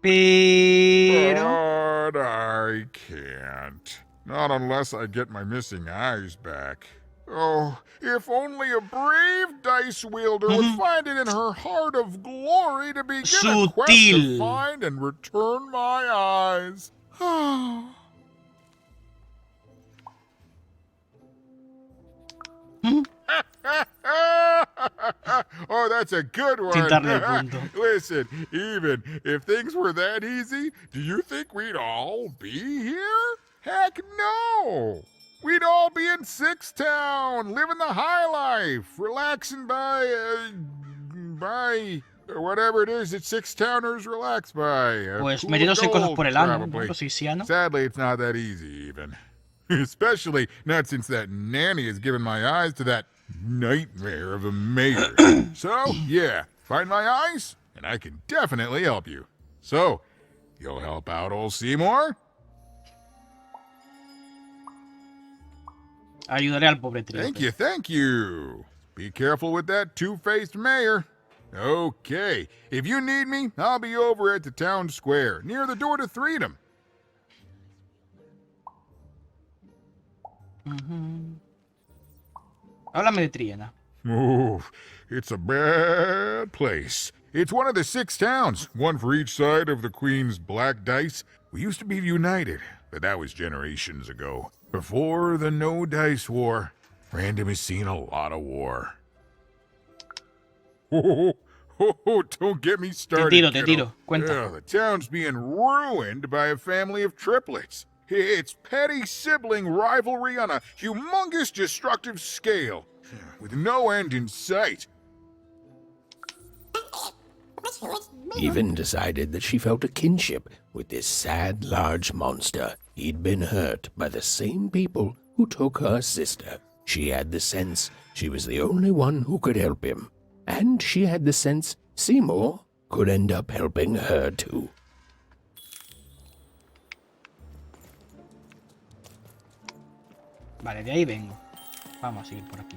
Pero... But I can't. Not unless I get my missing eyes back. Oh, if only a brave dice wielder would find it in her heart of glory to begin a quest to Sutil. find and return my eyes. Oh, that's a good one. Sin darle el punto. Listen, even if things were that easy, do you think we'd all be here? Heck no! We'd all be in Six Town, living the high life, relaxing by Whatever it is that six-towners relax by. A Pues pool metiéndose of cosas gold, por el ano, ¿no? probably. Lo sisiano. Sadly, it's not that easy, even. Especially not since that nanny has given my eyes to that nightmare of a mayor. So, yeah, find my eyes, and I can definitely help you. So, you'll help out old Seymour? Ayudaré al pobre trío. Thank you. Be careful with that two-faced mayor. Okay, if you need me, I'll be over at the town square, near the door to Freedom. Háblame de Triana. Oh, it's a bad place. It's one of the 6 towns, one for each side of the Queen's black dice. We used to be united, but that was generations ago. Before the No Dice War, Random has seen a lot of war. Oh, don't get me started, Te tiro. Cuenta. Yeah, the town's being ruined by a family of triplets. It's petty sibling rivalry on a humongous destructive scale, with no end in sight. Even decided that she felt a kinship with this sad, large monster. He'd been hurt by the same people who took her sister. She had the sense she was the only one who could help him. And she had the sense Seymour could end up helping her too. Vale, de ahí vengo. Vamos a seguir por aquí.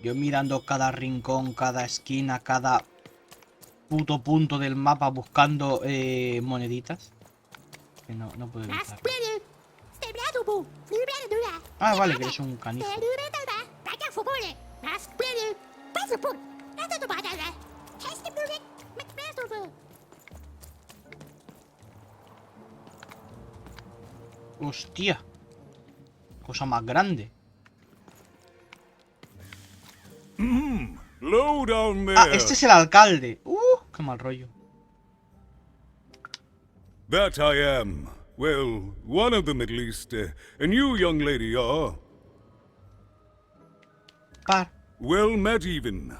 Yo mirando cada rincón, cada esquina, cada puto punto del mapa buscando moneditas. Que no puedo evitar. Ah, vale, que es un canijo. Hostia. Cosa más grande. Low down there. Ah, este es el alcalde. Qué mal rollo. That I am. Well, one of them at least. And you, young lady, are? Well met, Even.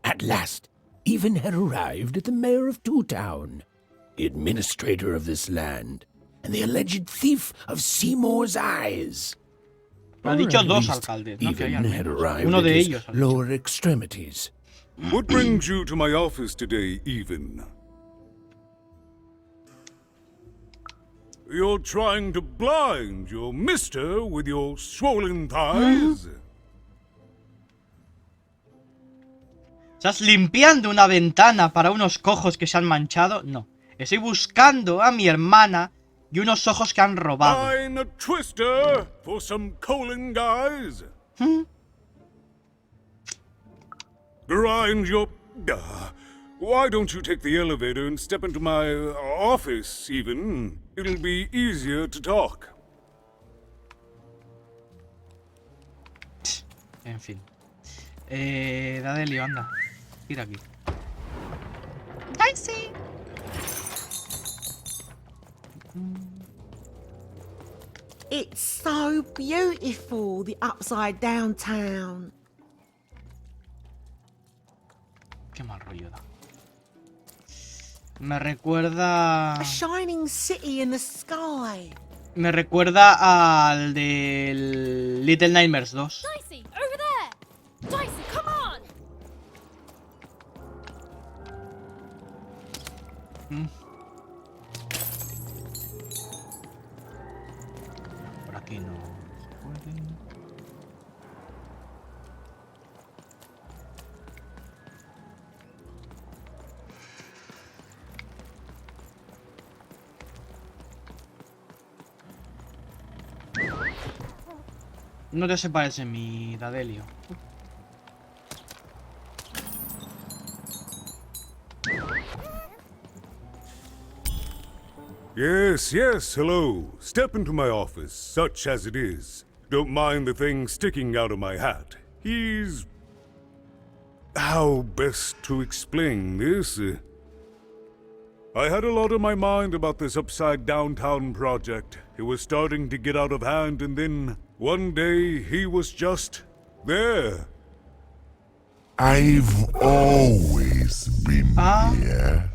At last, Even had arrived at the mayor of Two Town, the administrator of this land, and the alleged thief of Seymour's eyes. Ha dicho dos alcaldes, ¿no? Que hay al Even had menos. arrived Uno at de his ellos. lower extremities. What brings you to my office today, Even? You're trying to blind your mister with your swollen thighs? ¿Estás limpiando una ventana para unos cojos que se han manchado? No. Estoy buscando a mi hermana y unos ojos que han robado. Fine a twister for some colon guys. Grind your... why don't you take the elevator and step into my office, Even? It'll be easier to talk. En fin. Dadelio, anda. Tira aquí. Dicey. It's so beautiful, the upside down town. Qué mal rollo da. Me recuerda... A shining city in the sky. Me recuerda al del Little Nightmares 2. Dicey, over there! Dicey, come on! Por aquí no se puede. No te se parece mi Dadelio. Yes, hello. Step into my office, such as it is. Don't mind the thing sticking out of my hat. He's... how best to explain this? I had a lot on my mind about this upside downtown project. It was starting to get out of hand, and then one day he was just there. I've always been here.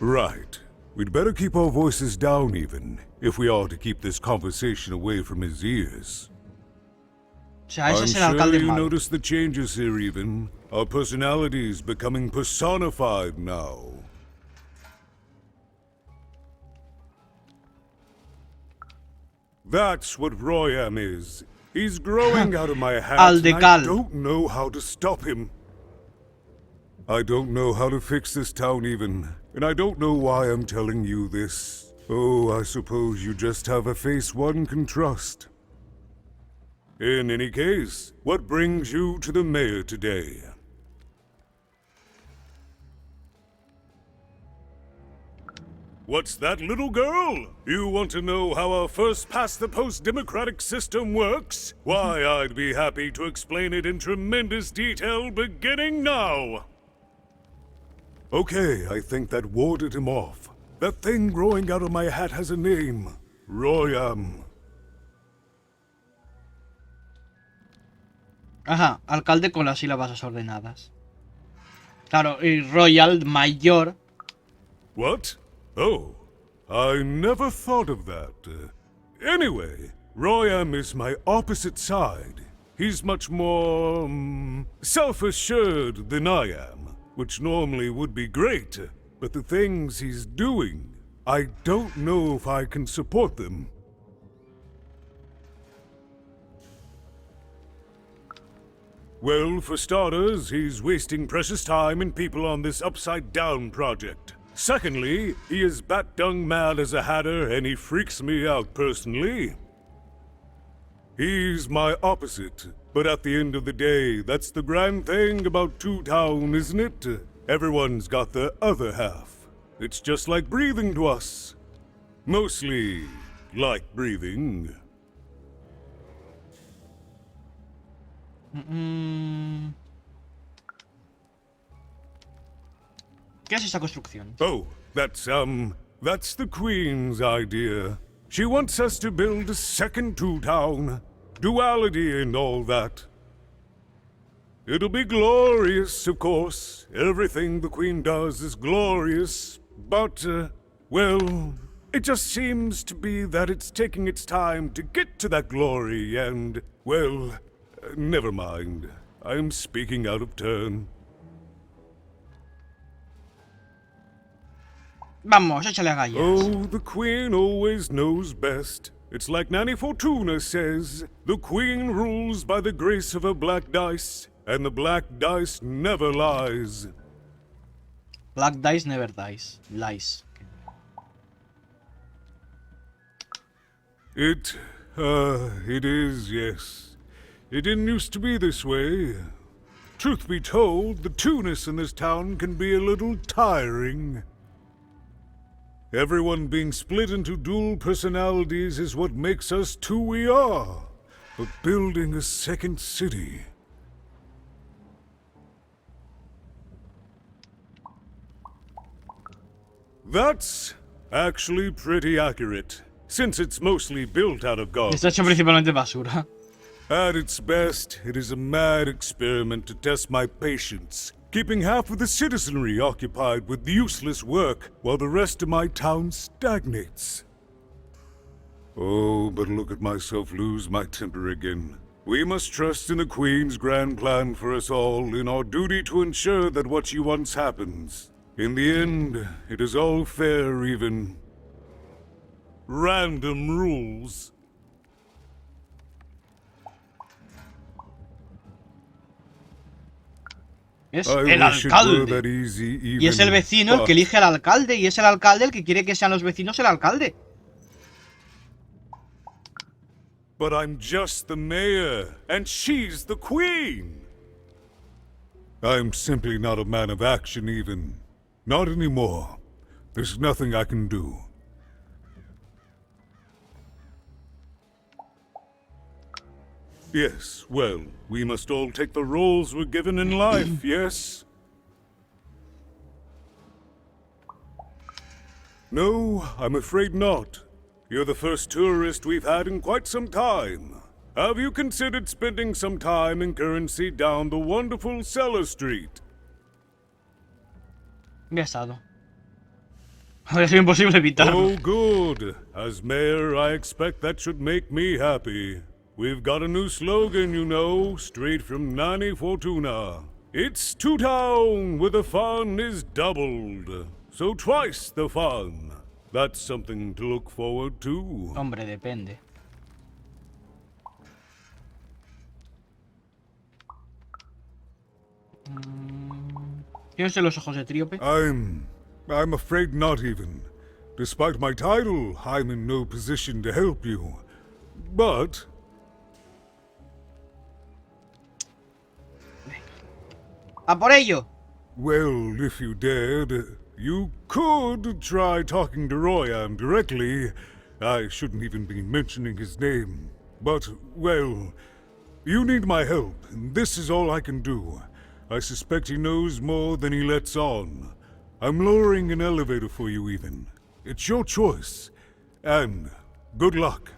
Right. We'd better keep our voices down even, if we are to keep this conversation away from his ears. O sea, ese I'm es el sure alcalde you malo. notice the changes here even. Our personalities becoming personified now. That's what Royam is. He's growing out of my hat, and I don't know how to stop him. I don't know how to fix this town even, and I don't know why I'm telling you this. Oh, I suppose you just have a face one can trust. In any case, what brings you to the mayor today? What's that, little girl? You want to know how our first-past-the-post democratic system works? Why, I'd be happy to explain it in tremendous detail beginning now. Okay, I think that warded him off. That thing growing out of my hat has a name. Royam. Ajá, alcalde con las sílabas desordenadas. Claro, y Royal Mayor. What? Oh, I never thought of that. Anyway, Royam is my opposite side. He's much more, self-assured than I am, which normally would be great, but the things he's doing, I don't know if I can support them. Well, for starters, he's wasting precious time and people on this upside-down project. Secondly, he is bat-dung mad as a hatter, and he freaks me out personally. He's my opposite, but at the end of the day, that's the grand thing about Two Town, isn't it? Everyone's got the other half. It's just like breathing to us. Mostly like breathing. ¿Qué es esa construcción? Oh, that's the Queen's idea. She wants us to build a second Two Town. Duality and all that. It'll be glorious, of course. Everything the Queen does is glorious. But, well, it just seems to be that it's taking its time to get to that glory and, well, never mind. I'm speaking out of turn. Vamos, échale gallas. Oh, the Queen always knows best. It's like Nanny Fortuna says, the Queen rules by the grace of her black dice, and the black dice never lies. Black dice never dies. Lies. It is, yes. It didn't used to be this way. Truth be told, the two-ness in this town can be a little tiring. Everyone being split into dual personalities is what makes us who we are. But building a second city... That's actually pretty accurate, since it's mostly built out of garbage. Está hecho principalmente basura. At its best, it is a mad experiment to test my patience, keeping half of the citizenry occupied with useless work while the rest of my town stagnates. Oh, but look at myself lose my temper again. We must trust in the Queen's grand plan for us all, in our duty to ensure that what she wants happens. In the end, it is all fair even. Random rules. Es el alcalde. Y es el vecino el que elige al alcalde. Y es el alcalde el que quiere que sean los vecinos el alcalde. But I'm just the mayor, and she's the queen. I'm simply not a man of action even. Not anymore. There's nothing I can do. Yes, well, we must all take the roles we're given in life, yes? No, I'm afraid not. You're the first tourist we've had in quite some time. Have you considered spending some time in currency down the wonderful Cellar Street? Ya he estado. Habría sido imposible evitarlo. Oh, good. As mayor, I expect that should make me happy. We've got a new slogan, you know, straight from Nani Fortuna. It's Two Town, where the fun is doubled. So twice the fun. That's something to look forward to. Hombre, depende. ¿Tienes los ojos de tríope? I'm afraid not even. Despite my title, I'm in no position to help you. But... ¡A por ello! Well, if you dared, you could try talking to Royan directly. I shouldn't even be mentioning his name. But, well, you need my help, and this is all I can do. I suspect he knows more than he lets on. I'm lowering an elevator for you even. It's your choice. And good luck.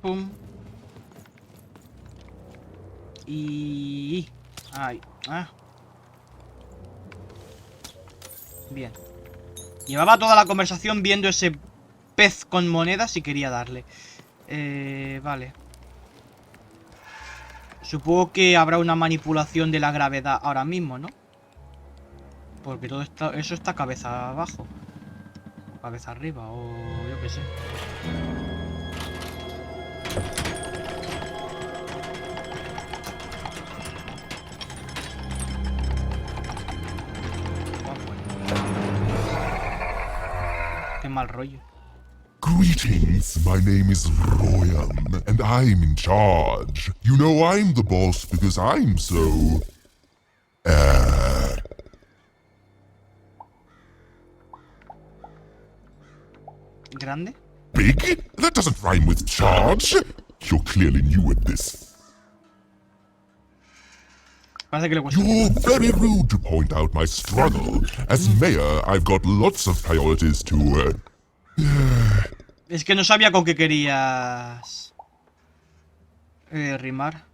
Pum. Y... Ay. Ah. Bien. Llevaba toda la conversación viendo ese pez con monedas y quería darle. Vale. Supongo que habrá una manipulación de la gravedad ahora mismo, ¿no? Porque todo eso está cabeza abajo. O cabeza arriba, o yo qué sé. Qué mal rollo. Greetings, my name is Royan, and I'm in charge. You know I'm the boss because I'm so... ¿Grande? Big? That doesn't rhyme with charge. You're clearly new at this. Parece que le cuesta. You're very rude to point out my struggle. As mayor, I've got lots of priorities to... Es que no sabía con qué querías... rimar.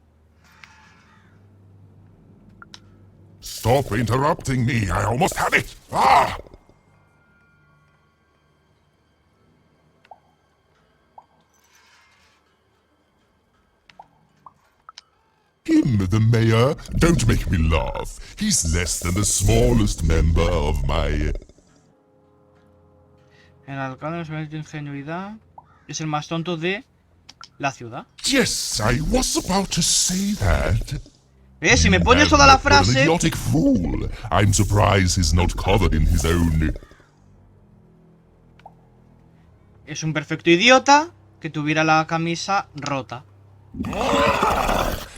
Stop interrupting me. I almost had it. Ah! Him, the mayor? Don't make me laugh. He's less than the smallest member of my... El alcalde de ingenuidad es el más tonto de la ciudad. Yes, I was about to say that. Si me pones toda la frase... An idiotic fool. I'm surprised he's not covered in his own... Es un perfecto idiota que tuviera la camisa rota.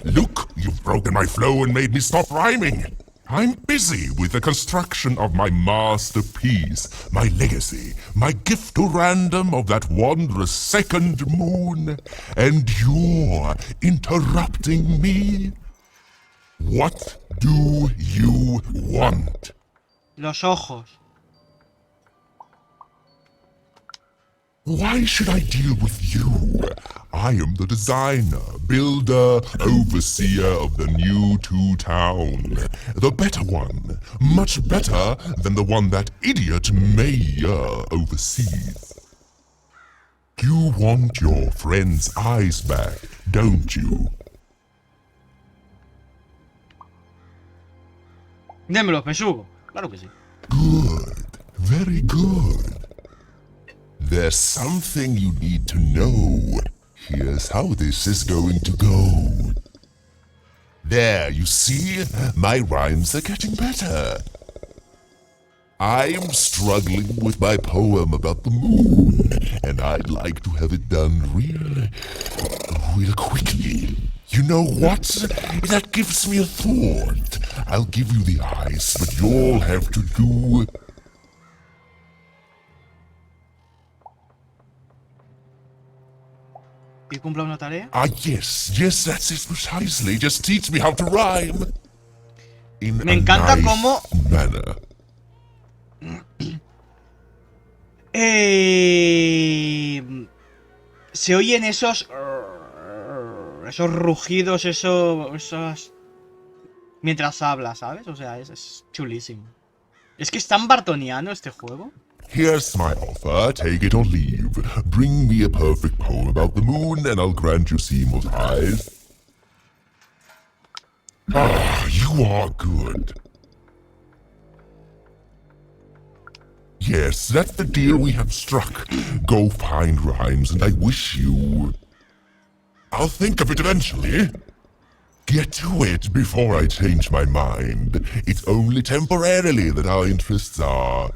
Look, you've broken my flow and made me stop rhyming. I'm busy with the construction of my masterpiece, my legacy, my gift to random of that wondrous second moon, and you're interrupting me? What do you want? Los ojos. Why should I deal with you? I am the designer, builder, overseer of the new Two-Town. The better one. Much better than the one that idiot mayor oversees. You want your friend's eyes back, don't you? Démelo, pesugo. Claro que sí. Good. Very good. There's something you need to know. Here's how this is going to go. There, you see? My rhymes are getting better. I'm struggling with my poem about the moon, and I'd like to have it done real quickly. You know what? That gives me a thought. I'll give you the eyes, but you'll have to do... ¿Y cumpla una tarea? Yes, that's it precisely. Just teach me how to rhyme. in Me a encanta nice cómo manner. se oyen esos rugidos, esos mientras habla, ¿sabes? O sea, es chulísimo. Es que es tan bartoniano este juego. Here's my offer, take it or leave. Bring me a perfect poem about the moon, and I'll grant you seamless eyes. Ah, you are good. Yes, that's the deal we have struck. Go find rhymes, and I wish you... I'll think of it eventually. Get to it before I change my mind. It's only temporarily that our interests are...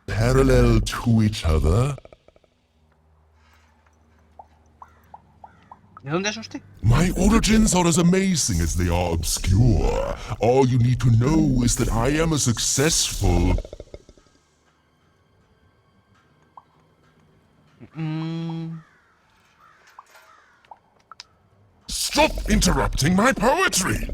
parallel to each other. ¿De dónde es usted? My origins are as amazing as they are obscure. All you need to know is that I am a successful... Stop interrupting my poetry!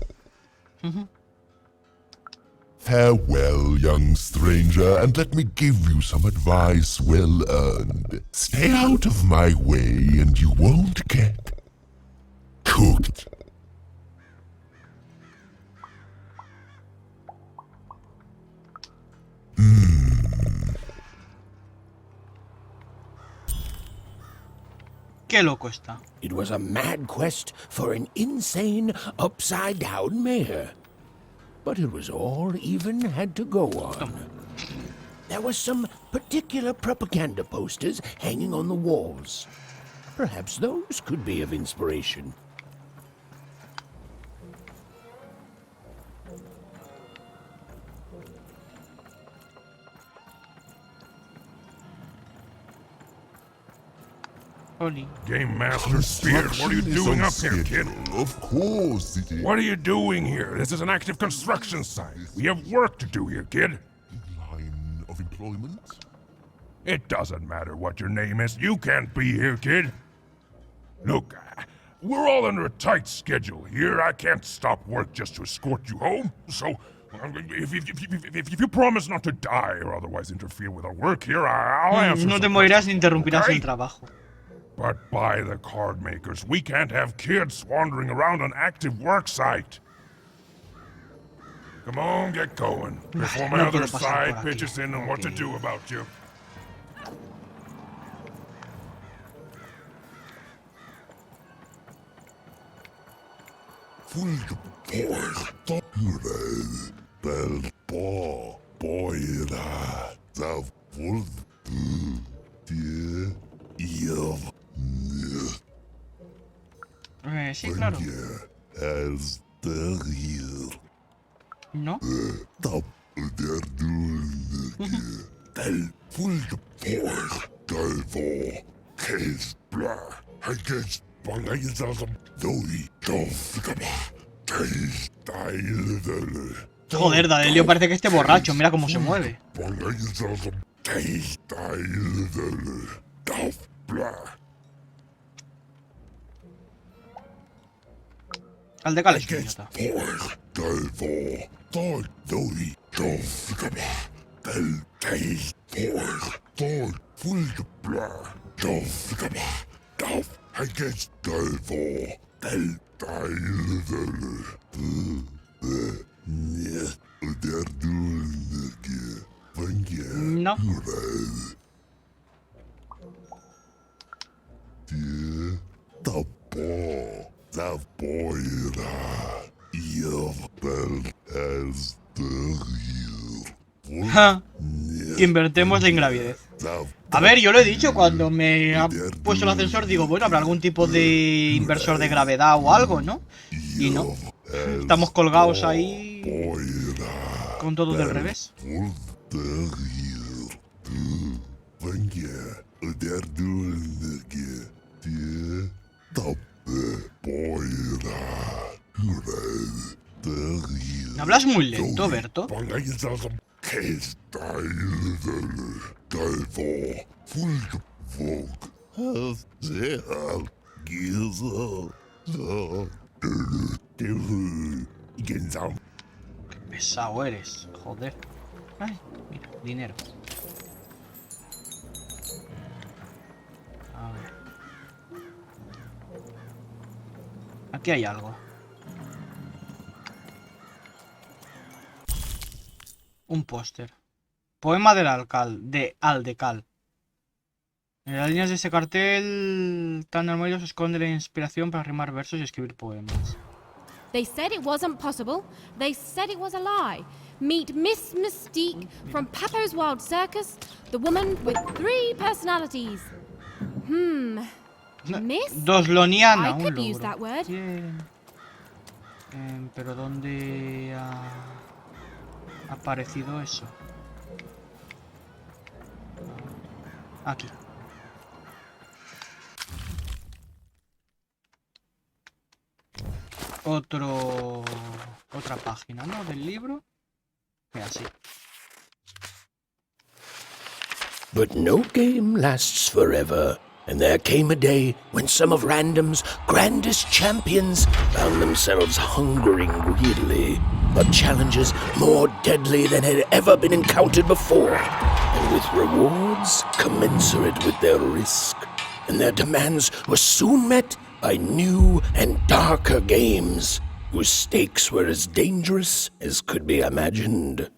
Farewell, young stranger, and let me give you some advice well earned. Stay out of my way and you won't get cooked. Qué loco está. It was a mad quest for an insane, upside-down mayor. But it was all even had to go on. There were some particular propaganda posters hanging on the walls. Perhaps those could be of inspiration. Game Master Spear, what are you doing up here, kid? Of course it is. What are you doing here? This is an active construction site. We have work to do here, kid. Line of employment? It doesn't matter what your name is. You can't be here, kid. Look, we're all under a tight schedule here. I can't stop work just to escort you home. So, if you promise not to die or otherwise interfere with our work here, I'll answer No te some morirás ni questions, interrumpirás okay? el trabajo. But by the card makers, we can't have kids wandering around an active work site. Come on, get going. Before my No other puedo pasar side por aquí. pitches in on what to do about you. Sí, claro. ¿No? Joder, Dadelio parece que esté borracho. Mira cómo se mueve. Al de Cales, idiota. No. Ja. Invertemos en gravidez. A ver, yo lo he dicho, cuando me ha puesto el ascensor digo, bueno, habrá algún tipo de inversor de gravedad o algo, ¿no? Y no. Estamos colgados ahí con todo del revés. Hablas muy lento, Berto. pesado eres, joder. Ay, mira, dinero. A ver. Aquí hay algo. Un póster. Poema del Aldecal. En las líneas de ese cartel tan armario se esconde la inspiración para rimar versos y escribir poemas. They said it wasn't possible. They said it was a lie. Meet Miss Mystique from Papo's Wild Circus, the woman with 3 personalities. Miss? Dosloniana, I un could use logro. that word. Bien. Pero ¿dónde ha aparecido eso? Aquí. Otra página, ¿no? Del libro. Así. But no game lasts forever, and there came a day when some of Random's grandest champions found themselves hungering greedily for challenges more deadly than had ever been encountered before, and with rewards commensurate with their risk. And their demands were soon met by new and darker games, whose stakes were as dangerous as could be imagined.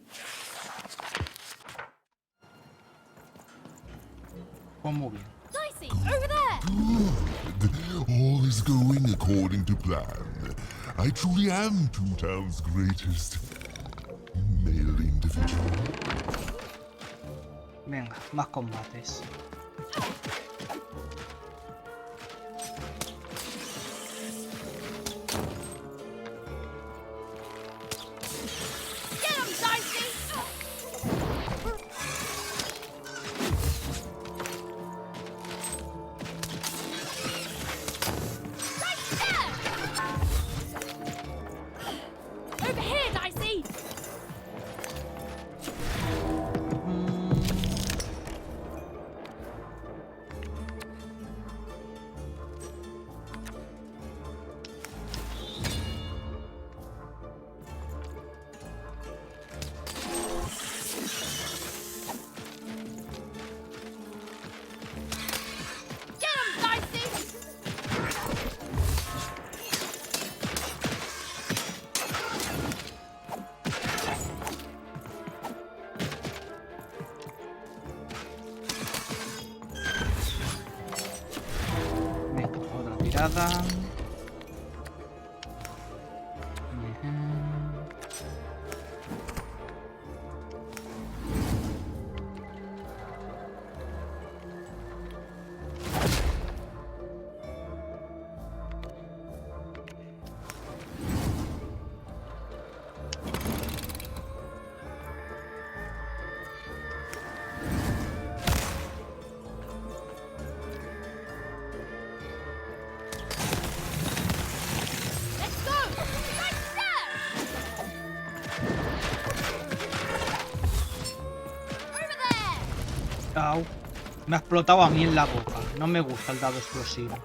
Dicey, over there! Good. All is going according to plan. I truly am Two Town's greatest male individual. Venga, más combates. Get him, Dicey! Over here, Dicey! Get him, Dicey! Venga, otra tirada. Let's go! Right there! Over there! Au. Me ha explotado a mí en la boca. No me gusta el dado explosivo.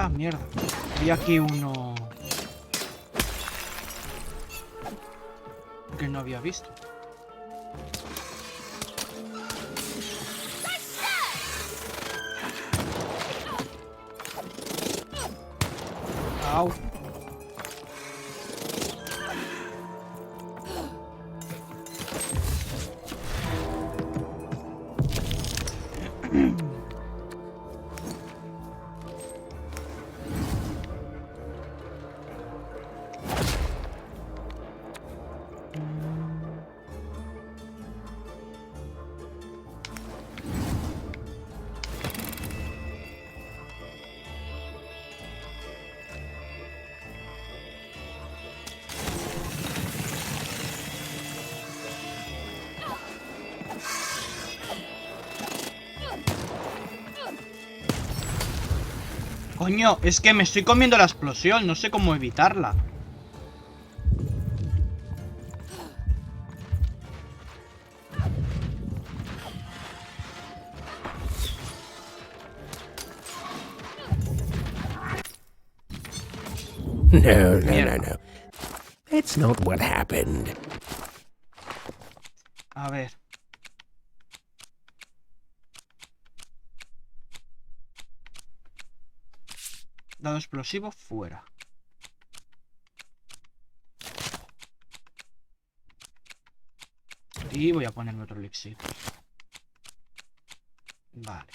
Ah, mierda. Había aquí uno que no había visto. Au. Coño, es que me estoy comiendo la explosión, no sé cómo evitarla. No. That's not what happened. A ver. Dado explosivo fuera. Y voy a ponerme otro elixir. Vale.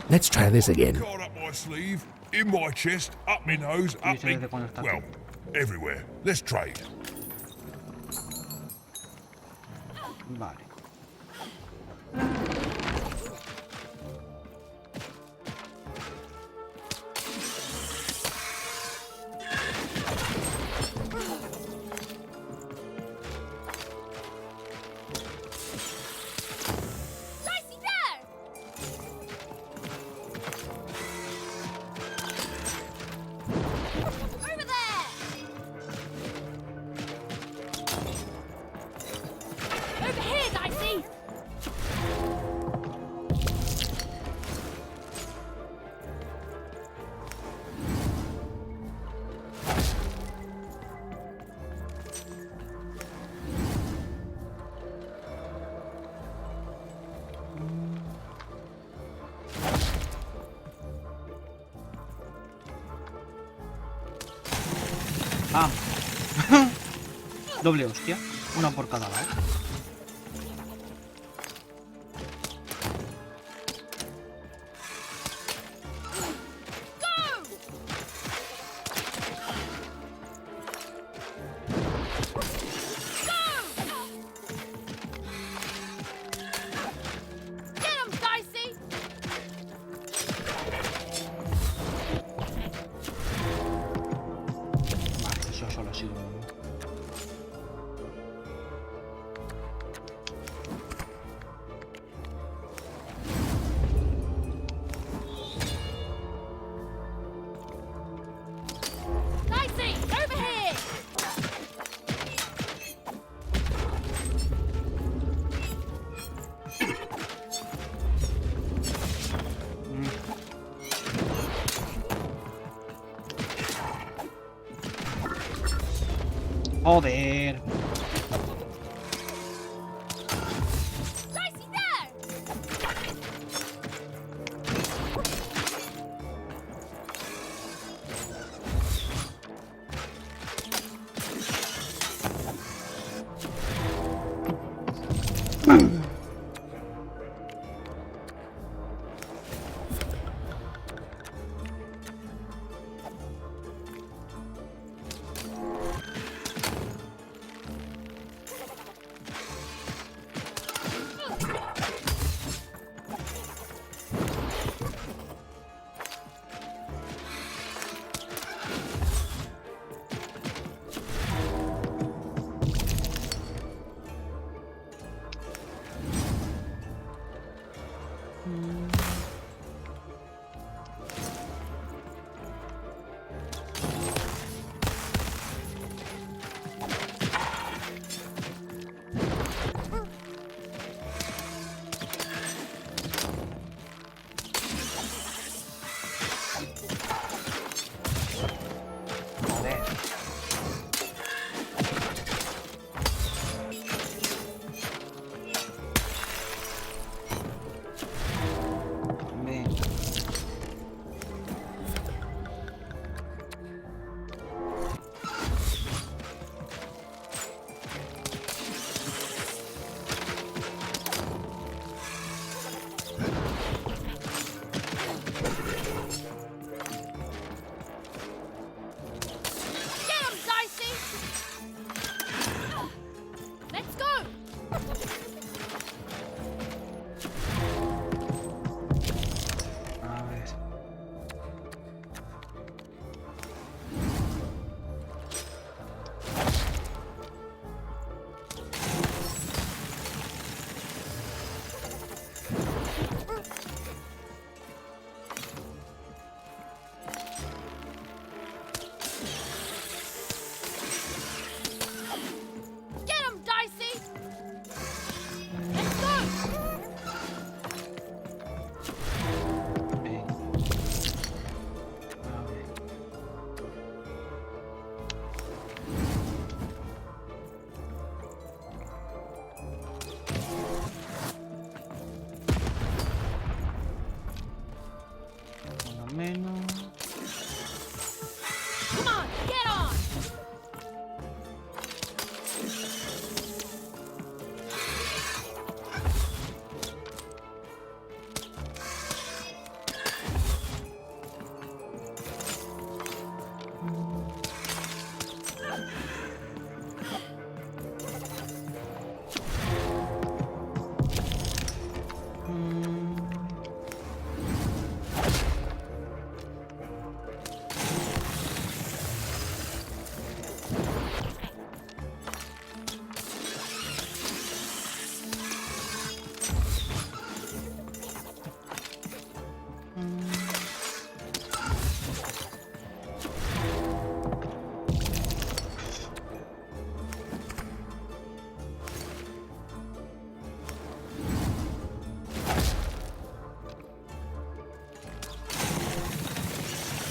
Let's try this again. Card up my sleeve, in my chest, up my nose, up me... Well, everywhere. Let's trade. Vale. Ah. Doble hostia. Una por cada lado. Joder.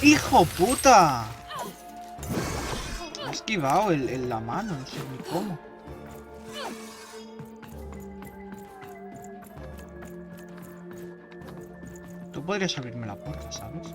¡Hijo puta! Me ha esquivado la mano, no sé ni cómo. Tú podrías abrirme la puerta, ¿sabes?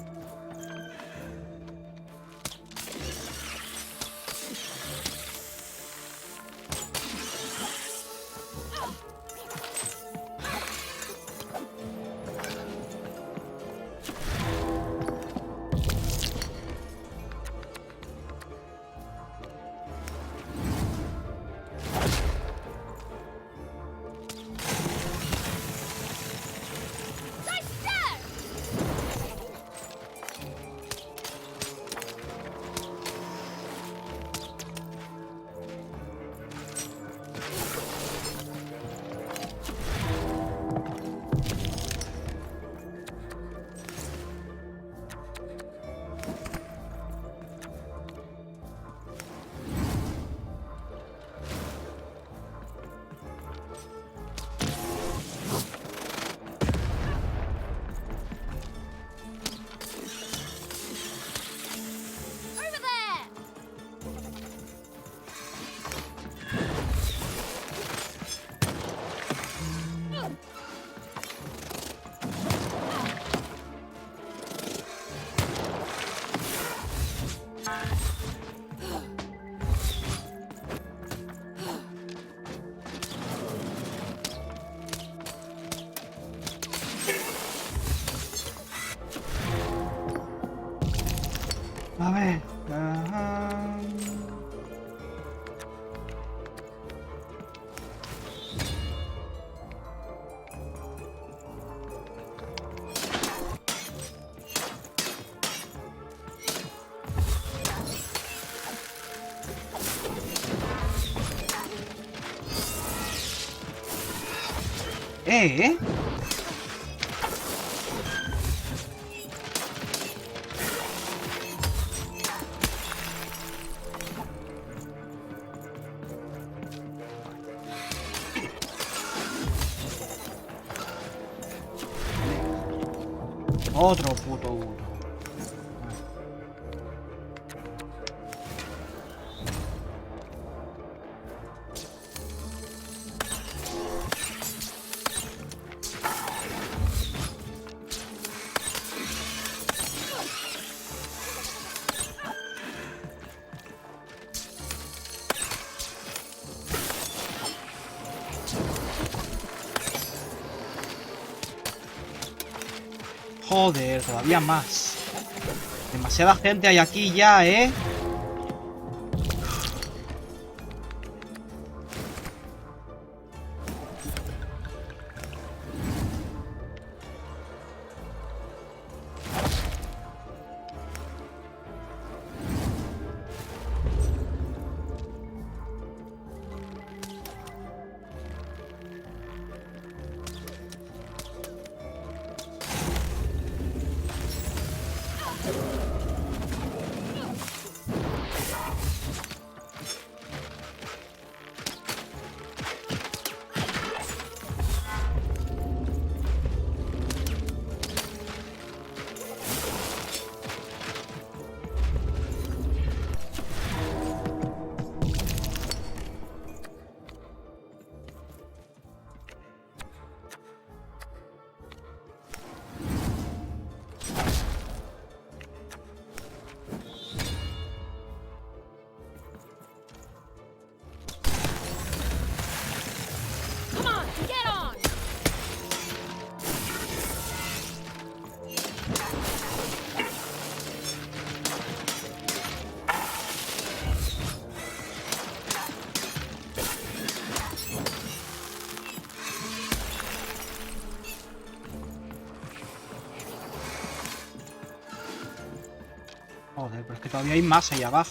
A ver. Ajá. ¿Eh? Otro puto uno. Joder, todavía más. Demasiada gente hay aquí ya, ¿eh? Come on, get on! Joder, pero es que todavía hay más ahí abajo.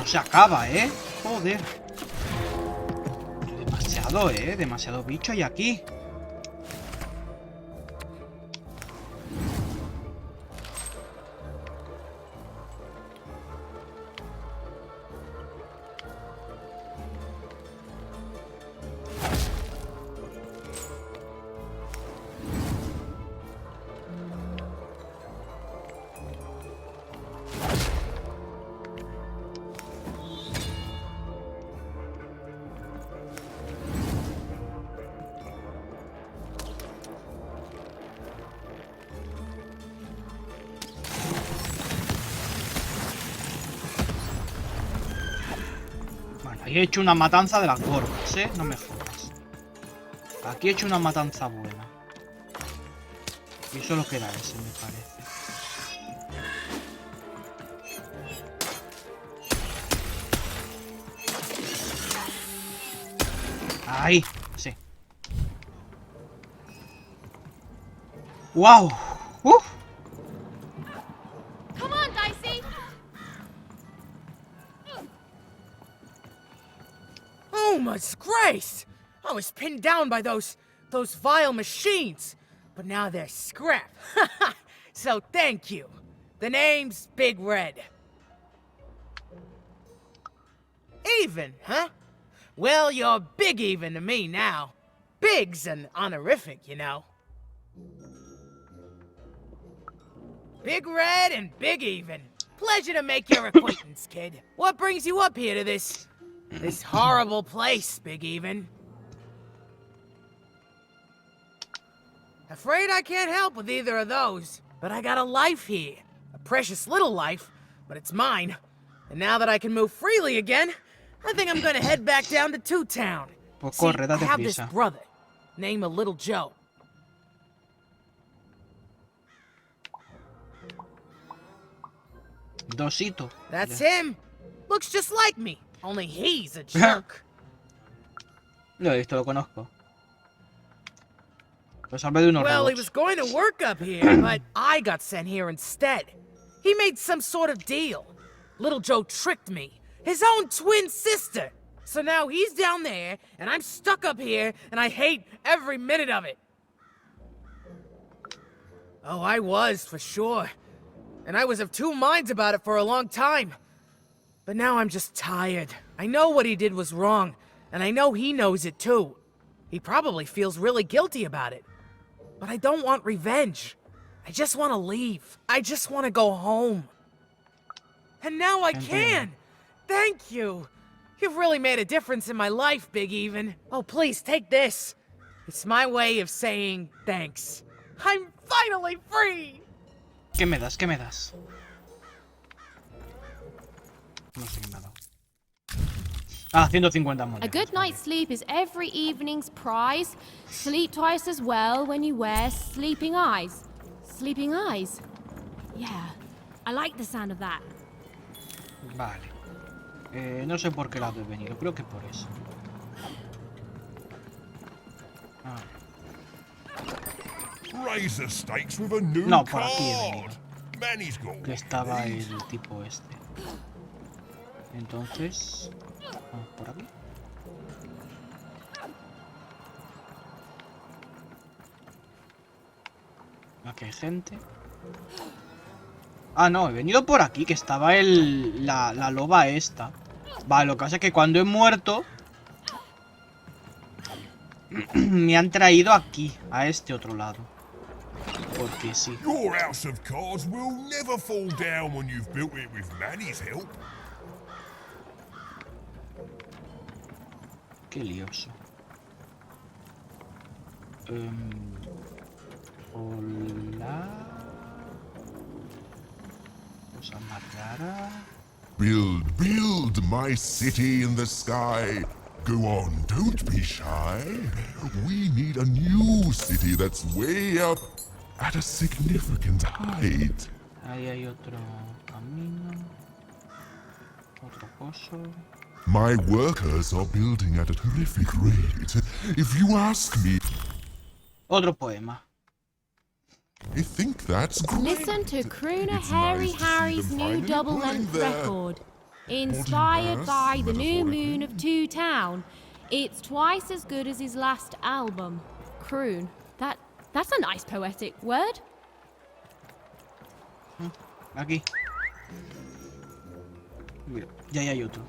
no se acaba, ¿eh? Joder. Demasiado, ¿eh? Demasiado bicho hay aquí. He hecho una matanza de las gordas, ¿eh? No me jodas. Aquí he hecho una matanza buena. Y solo queda ese, me parece. Ahí, sí. ¡Wow! ¡Uf! Come on, Dicey. Oh, my disgrace! I was pinned down by those vile machines, but now they're scrap. So thank you. The name's Big Red. Even, huh? Well, you're Big Even to me now. Big's an honorific, you know. Big Red and Big Even. Pleasure to make your acquaintance, kid. What brings you up here to this horrible place, Big Even? Afraid I can't help with either of those, but I got a life here. A precious little life, but it's mine. And now that I can move freely again, I think I'm gonna head back down to Two Town. See, I have this brother, named Little Joe. Dosito. That's him. Looks just like me, only he's a jerk. Lo he visto, lo conozco. Lo salvé de unos Well, he robots. was going to work up here, but I got sent here instead. He made some sort of deal. Little Joe tricked me, his own twin sister. So now he's down there, and I'm stuck up here, and I hate every minute of it. Oh, I was, for sure. And I was of two minds about it for a long time. But now I'm just tired. I know what he did was wrong, and I know he knows it too. He probably feels really guilty about it. But I don't want revenge. I just want to leave. I just want to go home. And now I can! Thank you! You've really made a difference in my life, Big Even. Oh, please, take this. It's my way of saying thanks. I'm finally free! ¿Qué me das? ¿Qué me das? No sé qué me ha dado. Ah, 150 monedas. A good night's sleep is every evening's prize. Sleep twice as well when you wear sleeping eyes. Sleeping eyes? Yeah, I like the sound of that. Vale. No sé por qué lado he venido, creo que por eso. Ah. Razor stakes with a new No, por aquí he card. venido. Manny's got Que estaba el tipo este. Entonces... Vamos por aquí. Aquí hay gente. Ah, no, he venido por aquí, que estaba la loba esta. Vale, lo que pasa es que cuando he muerto... me han traído aquí, a este otro lado. Porque sí. Your house of cards will never fall down when you've built it with Manny's help. Qué lioso. Hola. Cosa más rara. Build my city in the sky. Go on, don't be shy. We need a new city that's way up at a significant height. Ahí hay otro camino. Otro coso. My workers are building at a terrific rate. If you ask me, Otro poema. I think that's great. Listen to Crooner It's Harry nice to see Harry's them new finally double pulling length their- record. Inspired by the new moon of Two Town. It's twice as good as his last album. Croon. That's a nice poetic word. Aquí. Mira, ya hay otro.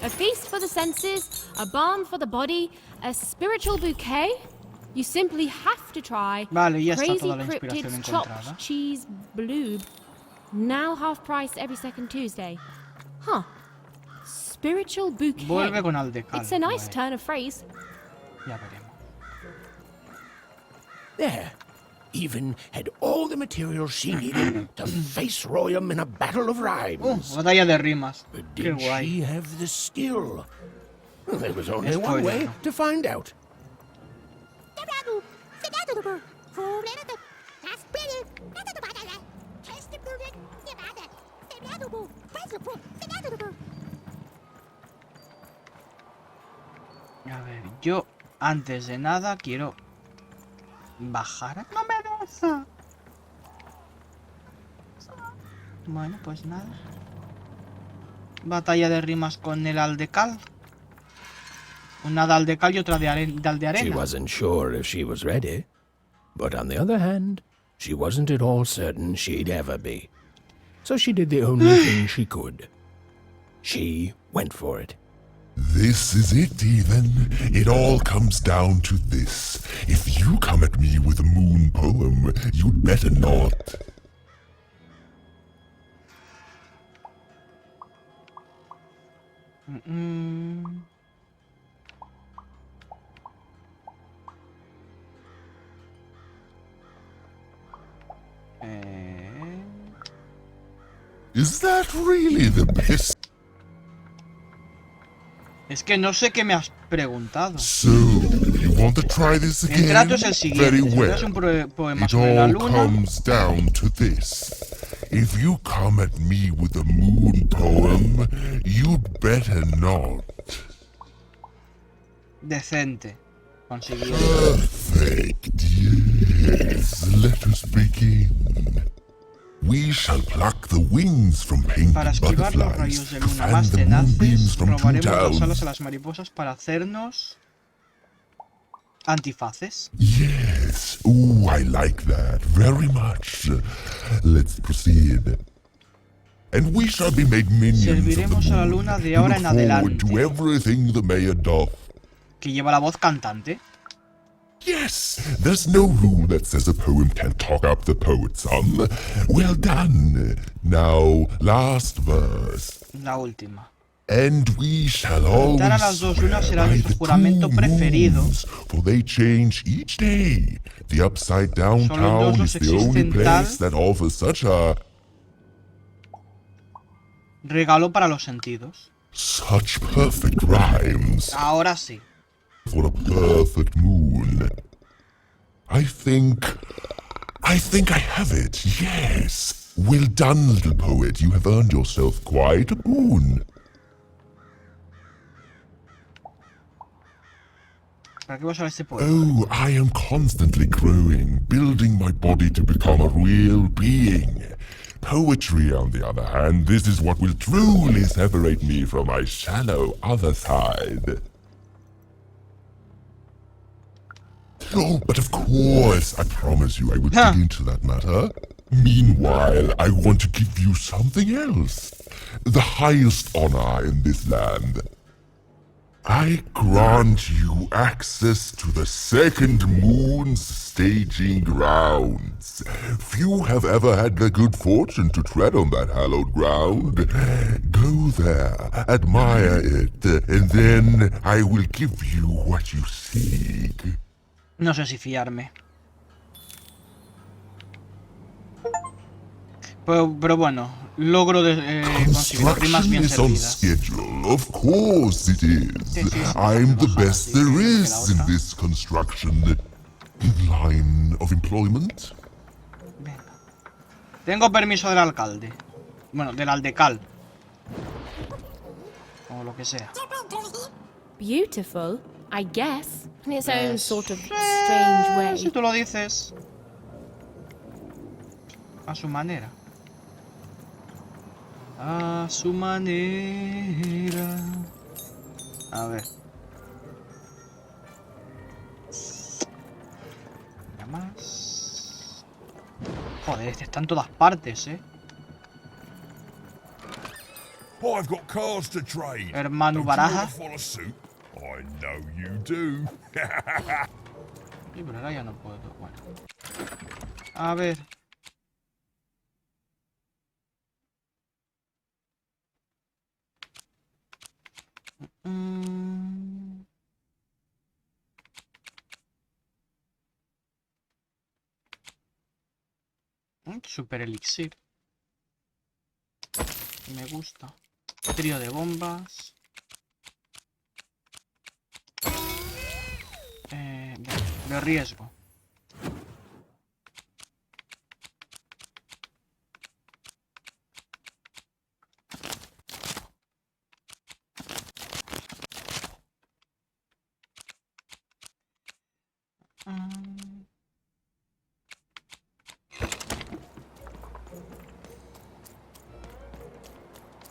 A feast for the senses, a balm for the body, a spiritual bouquet. You simply have to try. Vale, ya está Crazy toda la inspiración Cryptid's encontrada. chopped cheese bloob. Now half price every second Tuesday. Huh. Spiritual bouquet. Vuelve con Aldecal. It's a nice Vale, turn of phrase. ya veremos. There. Even had all the materials she needed to face Royam in a battle of rhymes. Batalla de rimas. But Qué did guay. she have the skill? Well, there was only one way to find out. A ver, yo antes de nada quiero bajar. No me deja. Bueno, pues nada. Batalla de rimas con el Aldecal. Una de Aldecal y otra de arena. She wasn't sure if she was ready, but on the other hand, she wasn't at all certain she'd ever be. So she did the only thing she could. She went for it. This is it, even. It all comes down to this. If you come at me with a moon poem, you'd better not. Is that really the best? Es que no sé qué me has preguntado. So, you want to try this again? El trato es el siguiente. Very Si well. es un poema It sobre la all luna. comes down to this. If you come at me with a moon poem, you'd better not. Decente. Consiguió. Perfect, yes. Let us begin. We shall pluck the wings from pink Para esquivar los rayos butterflies de to luna fan más the moonbeams tenaces, from Two robaremos las alas Towns. a las mariposas para hacernos antifaces. Yes. Ooh, I like that very much. Let's proceed. And we shall be made minions of Serviremos the a la moon. luna de We ahora look en forward adelante. to everything the mayor doth. Que lleva la voz cantante. Yes, there's no rule that says a poem can't talk up the poet's son. Well done. Now, last verse. La última. And we shall always Dar a las dos lunas será swear by nuestro the juramento two preferido. moons, for they change each day. The upside down Solo town dos is the only existen place tal- that offers such a Regalo para los sentidos. such perfect rhymes Ahora sí. for a perfect moon. I think I have it. Yes. Well done, little poet. You have earned yourself quite a boon. ¿Para qué vas a ver este poema? Oh, I am constantly growing, building my body to become a real being. Poetry, on the other hand, this is what will truly separate me from my shallow other side. Oh, but of course, I promise you I will dig into that matter. Meanwhile, I want to give you something else. The highest honor in this land. I grant you access to the second moon's staging grounds. Few have ever had the good fortune to tread on that hallowed ground. Go there, admire it, and then I will give you what you seek. No sé si fiarme. Pero bueno, logro conseguir rimas Construction bien is on servidas. schedule. Of course it is. I'm the best there is in this construction line of employment. Tengo permiso del alcalde. Bueno, del aldecal. O lo que sea. Beautiful, I guess, in its own sort of strange way. Si tú lo dices. A su manera. A su manera. A ver. Nada más. Joder, este está en todas partes, I've got cars to trade. Hermano Don't you Baraja. wanna follow suit? I know you do. Sí, pero ahora ya no puedo. Bueno. A ver. Super elixir. Me gusta. Trío de bombas. De riesgo.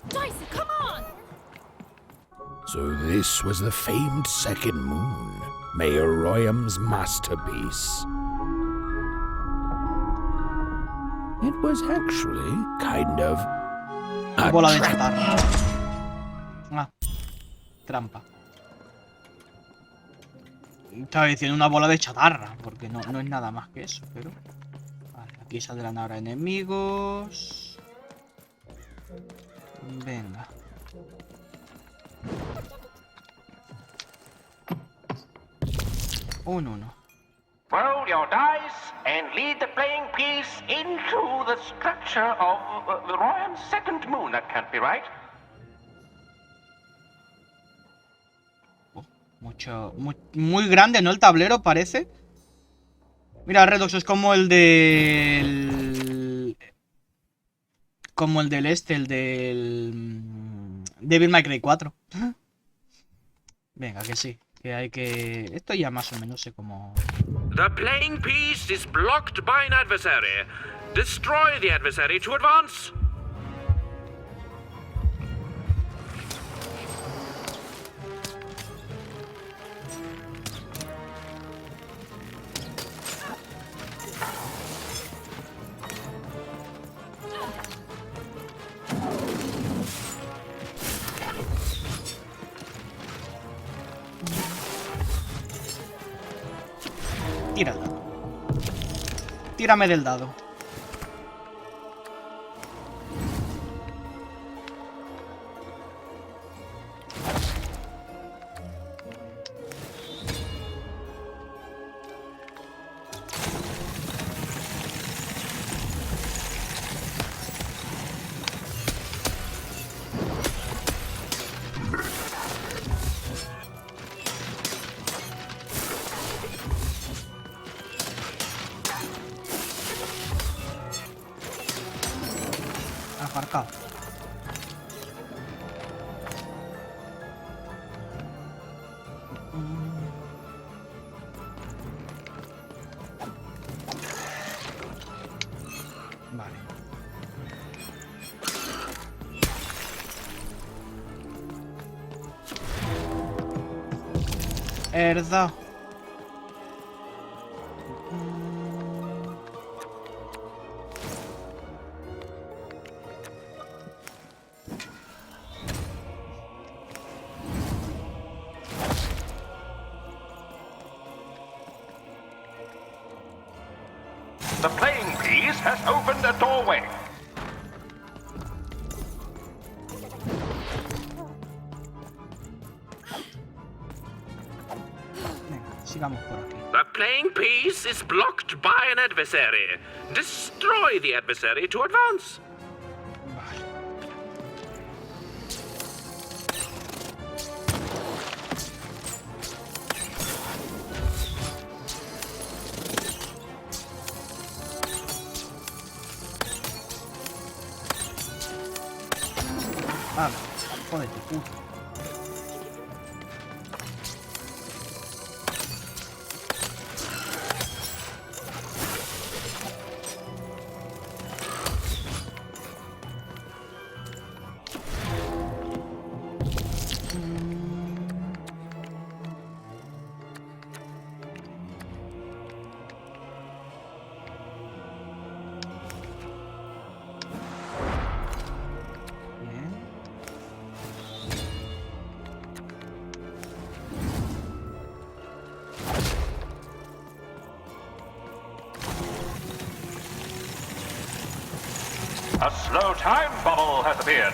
Dicey, come on! So this was the famed second moon, Mayor Royam's masterpiece. It was actually kind of a Bola de trap. chatarra. Ah, trampa. Estaba diciendo una bola de chatarra, porque no es nada más que eso, pero... Vale, aquí saldrán ahora enemigos. Venga. Un 1. Roll your dice and lead the playing piece into the structure of the Royam's second moon. That can't be right. Muy grande, ¿no? El tablero parece. Mira, Redox es como el del... Como el del el del... Devil May Cry 4. Venga, que sí. Que hay que... Esto ya más o menos sé cómo... The playing piece is blocked by an adversary. Destroy the adversary to advance. Tira el dado. Tírame del dado. Aparcado. Vale. Herda. The playing piece has opened a doorway. Sigamos por aquí. The playing piece is blocked by an adversary. Destroy the adversary to advance. Vale, joder, puta. A slow time bubble has appeared.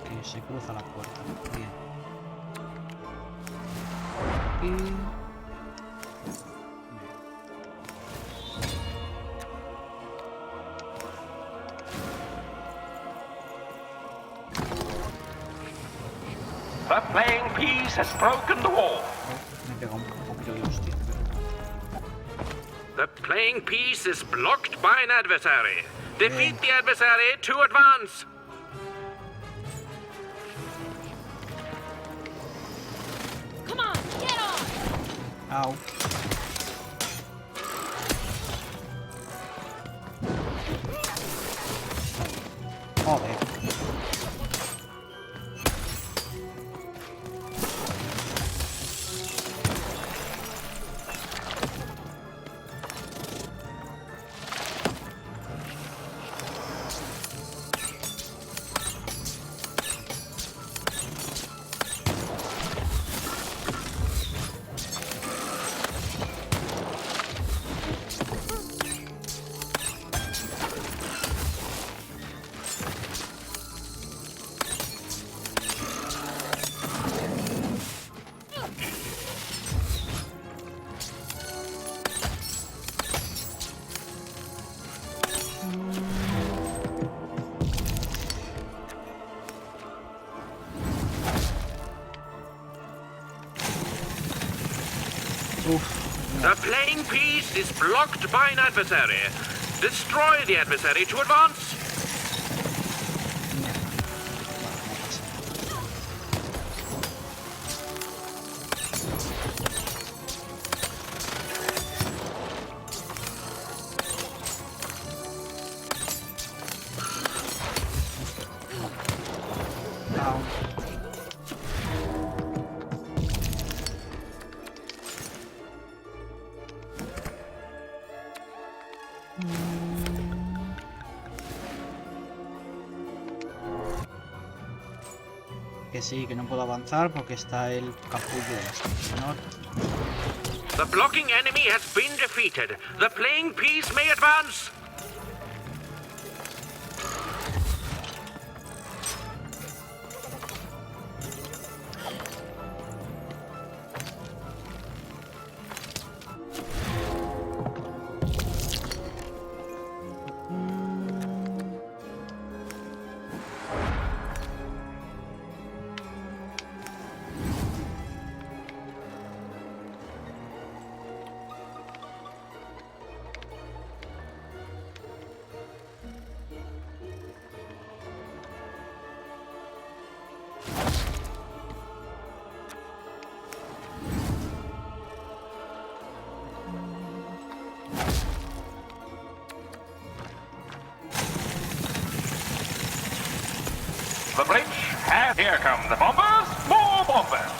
Que se cruza la puerta. Bien. Y... The playing piece has broken the wall. Me pega un poquito de hostia, pero... The playing piece is blocked by an adversary. Defeat the adversary to advance. Come on, get on! Ow. Joder. The playing piece is blocked by an adversary. Destroy the adversary to advance. Que sí, que no puedo avanzar porque está el capullo este, señor. The blocking enemy has been defeated. The playing piece may advance. The bridge has... Here come the bombers. More bombers.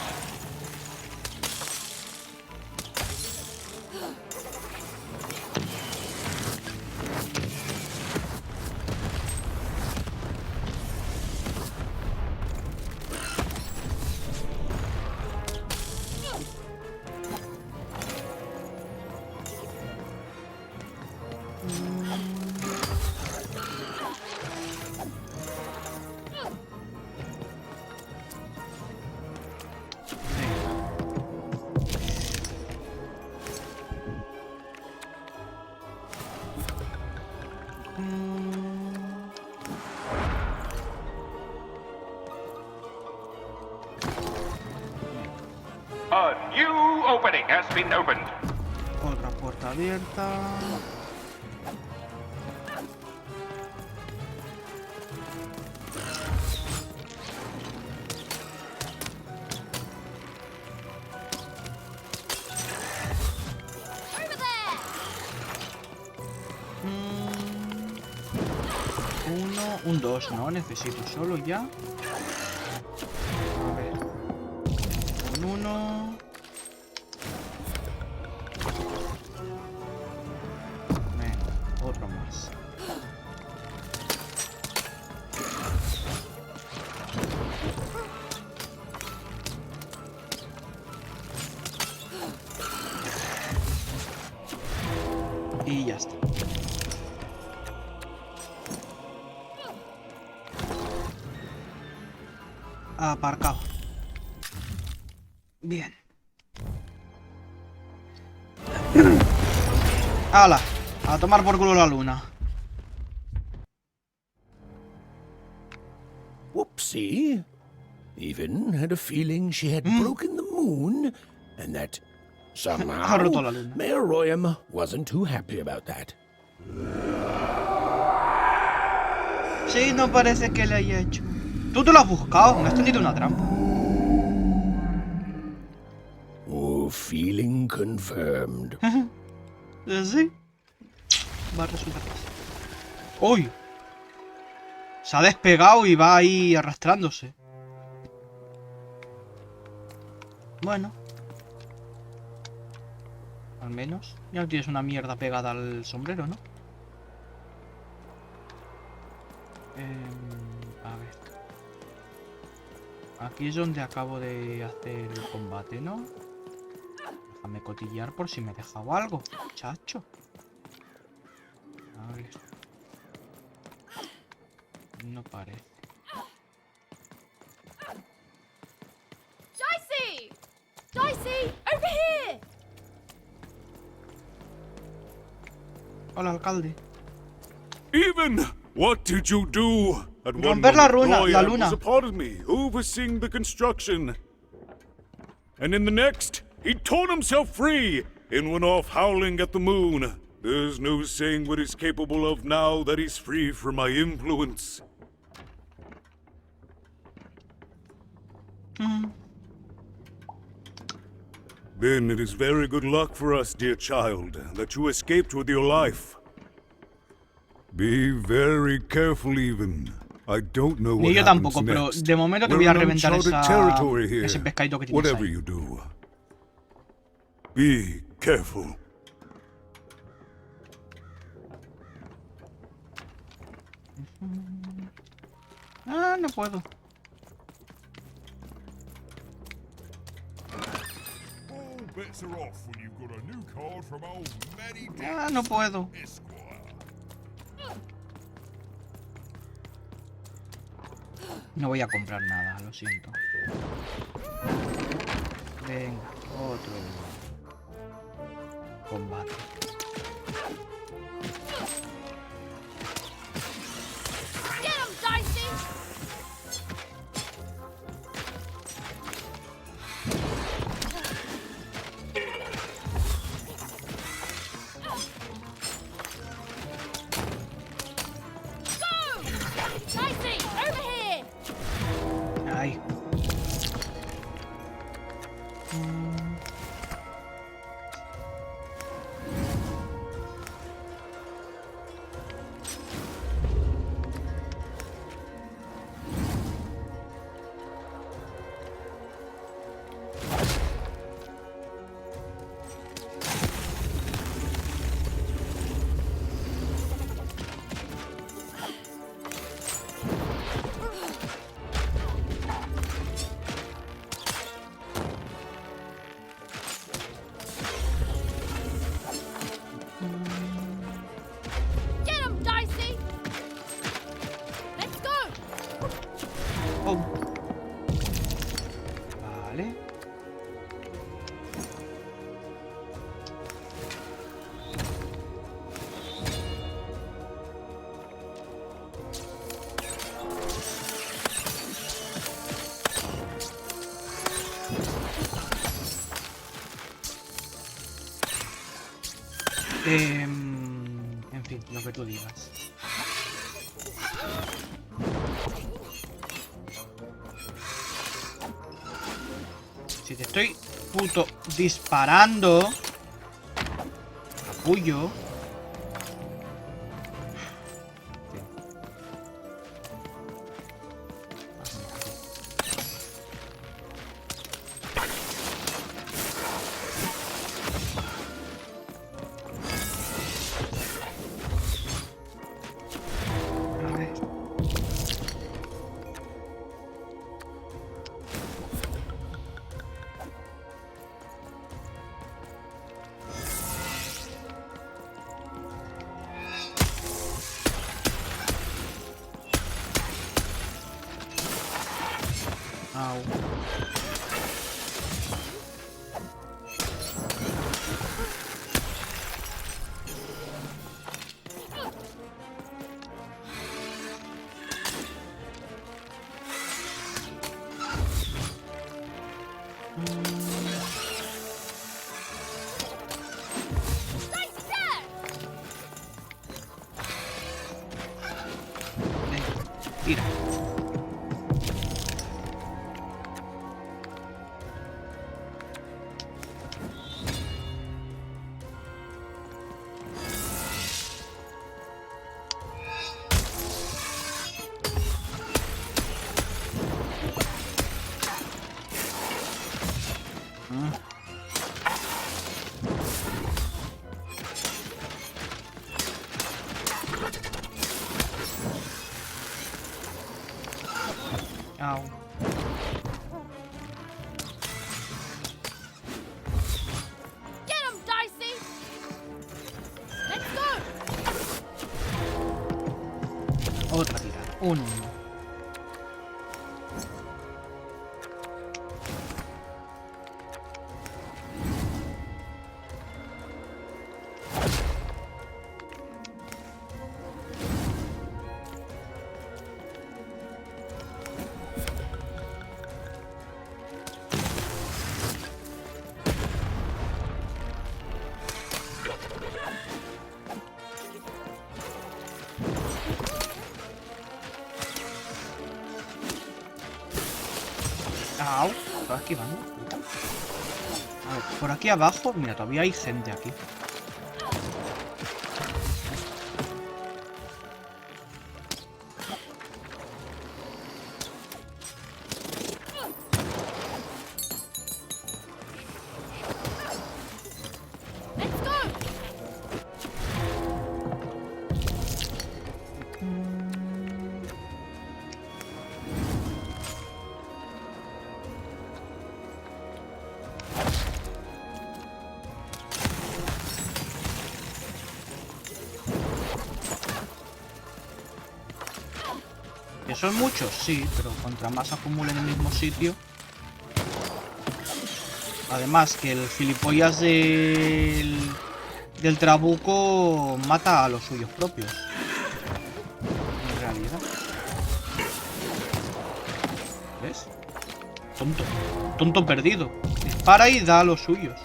A new opening has been opened. Otra puerta. está abierta. Un 2, ¿no? Necesito solo ya. A ver. Un 1. Venga, otro más. Y ya está. Aparcado. Bien. ¡Hala! A tomar por culo la luna. Whoopsie. Even had a feeling she had broken the moon, and that somehow Mayor Royam wasn't too happy about that. Sí, no parece que le haya hecho. Tú te lo has buscado, me has tendido una trampa. Oh, feeling confirmed. Sí. Va a resultar que sí. ¡Uy! Se ha despegado y va ahí arrastrándose. Bueno. Al menos ya no tienes una mierda pegada al sombrero, ¿no? A ver. Aquí es donde acabo de hacer el combate, ¿no? Déjame cotillear por si me he dejado algo, chacho. A ver. No parece. Dicey! Dicey! Over here! Hola, alcalde. Even, what did you do? At one Romper la moment, luna, la Royan luna. was a part of me, overseeing the construction. And in the next, he torn himself free and went off howling at the moon. There's no saying what he's capable of now that he's free from my influence. Then it is very good luck for us, dear child, that you escaped with your life. Be very careful, even. I don't know what Ni yo happens tampoco, pero next. de momento te We're voy a in reventar uncharted territory here. ese pescadito que tienes Whatever ahí. you do, be careful. Ah, no puedo. All bets are off when you've got a new card from old Matty Ah, no puedo. No voy a comprar nada, lo siento. Venga, otro combate. Get him, Dicey! Go! Dicey, over here! Ay. Get him, Dicey! Let's go! Oh. Vale. En fin, lo que tú digas. Si te estoy puto disparando, capullo. Au. Tira. Au. Get him, Dicey! Let's go! Otra tirada. Uno. Au. Estaba esquivando. A ver, por aquí abajo. Mira, todavía hay gente aquí. Que son muchos, sí, pero contra más acumulen en el mismo sitio. Además que el gilipollas del trabuco mata a los suyos propios. En realidad. ¿Ves? Tonto. Tonto perdido. Dispara y da a los suyos.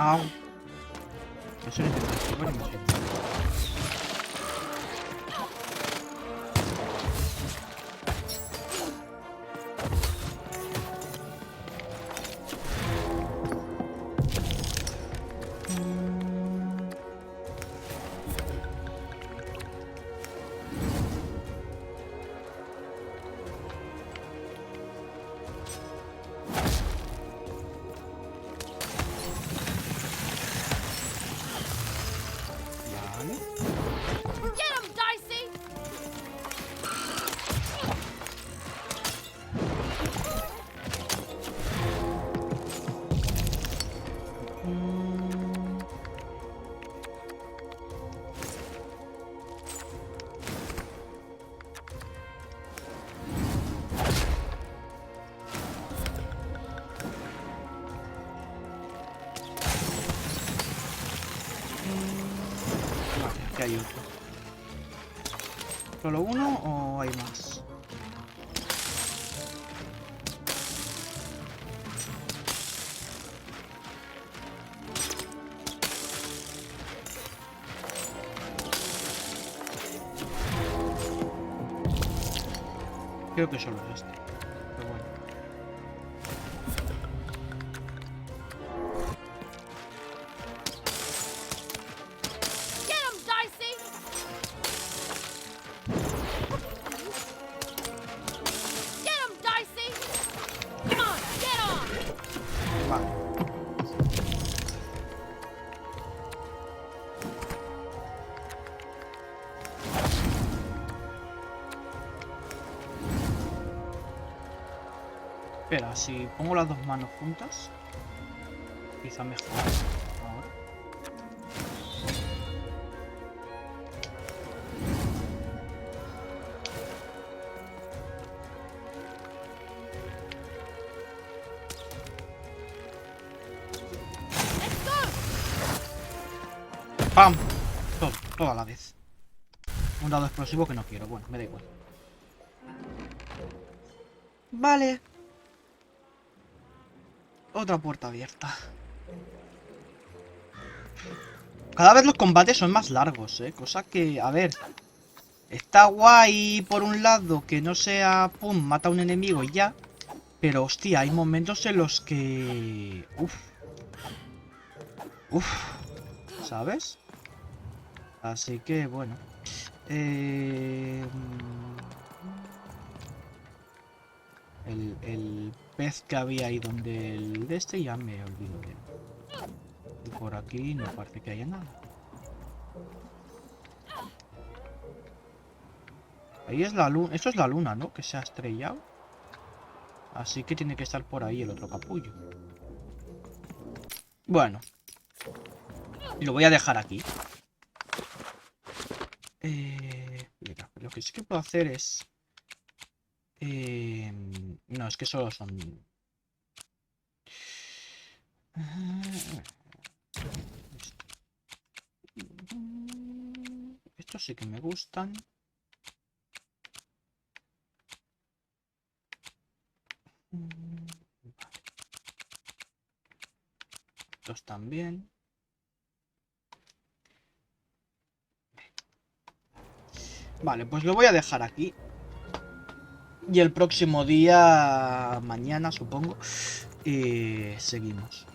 Au. Eso lo intenté esquivar y me siento. Vale. hay otro. ¿Solo uno o hay más? Creo que solo es este. Pero bueno. Get him, Dicey! Get him, Dicey! Come on, get on! Vale. Espera, si pongo las dos manos juntas, quizá mejor. Ahora. ¡Pam! Todo a la vez. Un dado explosivo que no quiero. Bueno, me da igual. Vale. Otra puerta abierta. Cada vez los combates son más largos, cosa que, a ver, está guay por un lado que no sea, pum, mata a un enemigo y ya. Pero, hostia, hay momentos en los que... Uf, ¿sabes? Así que, bueno. El pez que había ahí donde el de este ya me olvido de él. Y por aquí no parece que haya nada. Ahí es la luna. Esto es la luna, ¿no? Que se ha estrellado. Así que tiene que estar por ahí el otro capullo. Bueno. Lo voy a dejar aquí. Mira, lo que sí que puedo hacer es... no, es que solo son... Estos sí que me gustan. Estos también. Vale, pues lo voy a dejar aquí. Y el próximo día, mañana supongo, seguimos.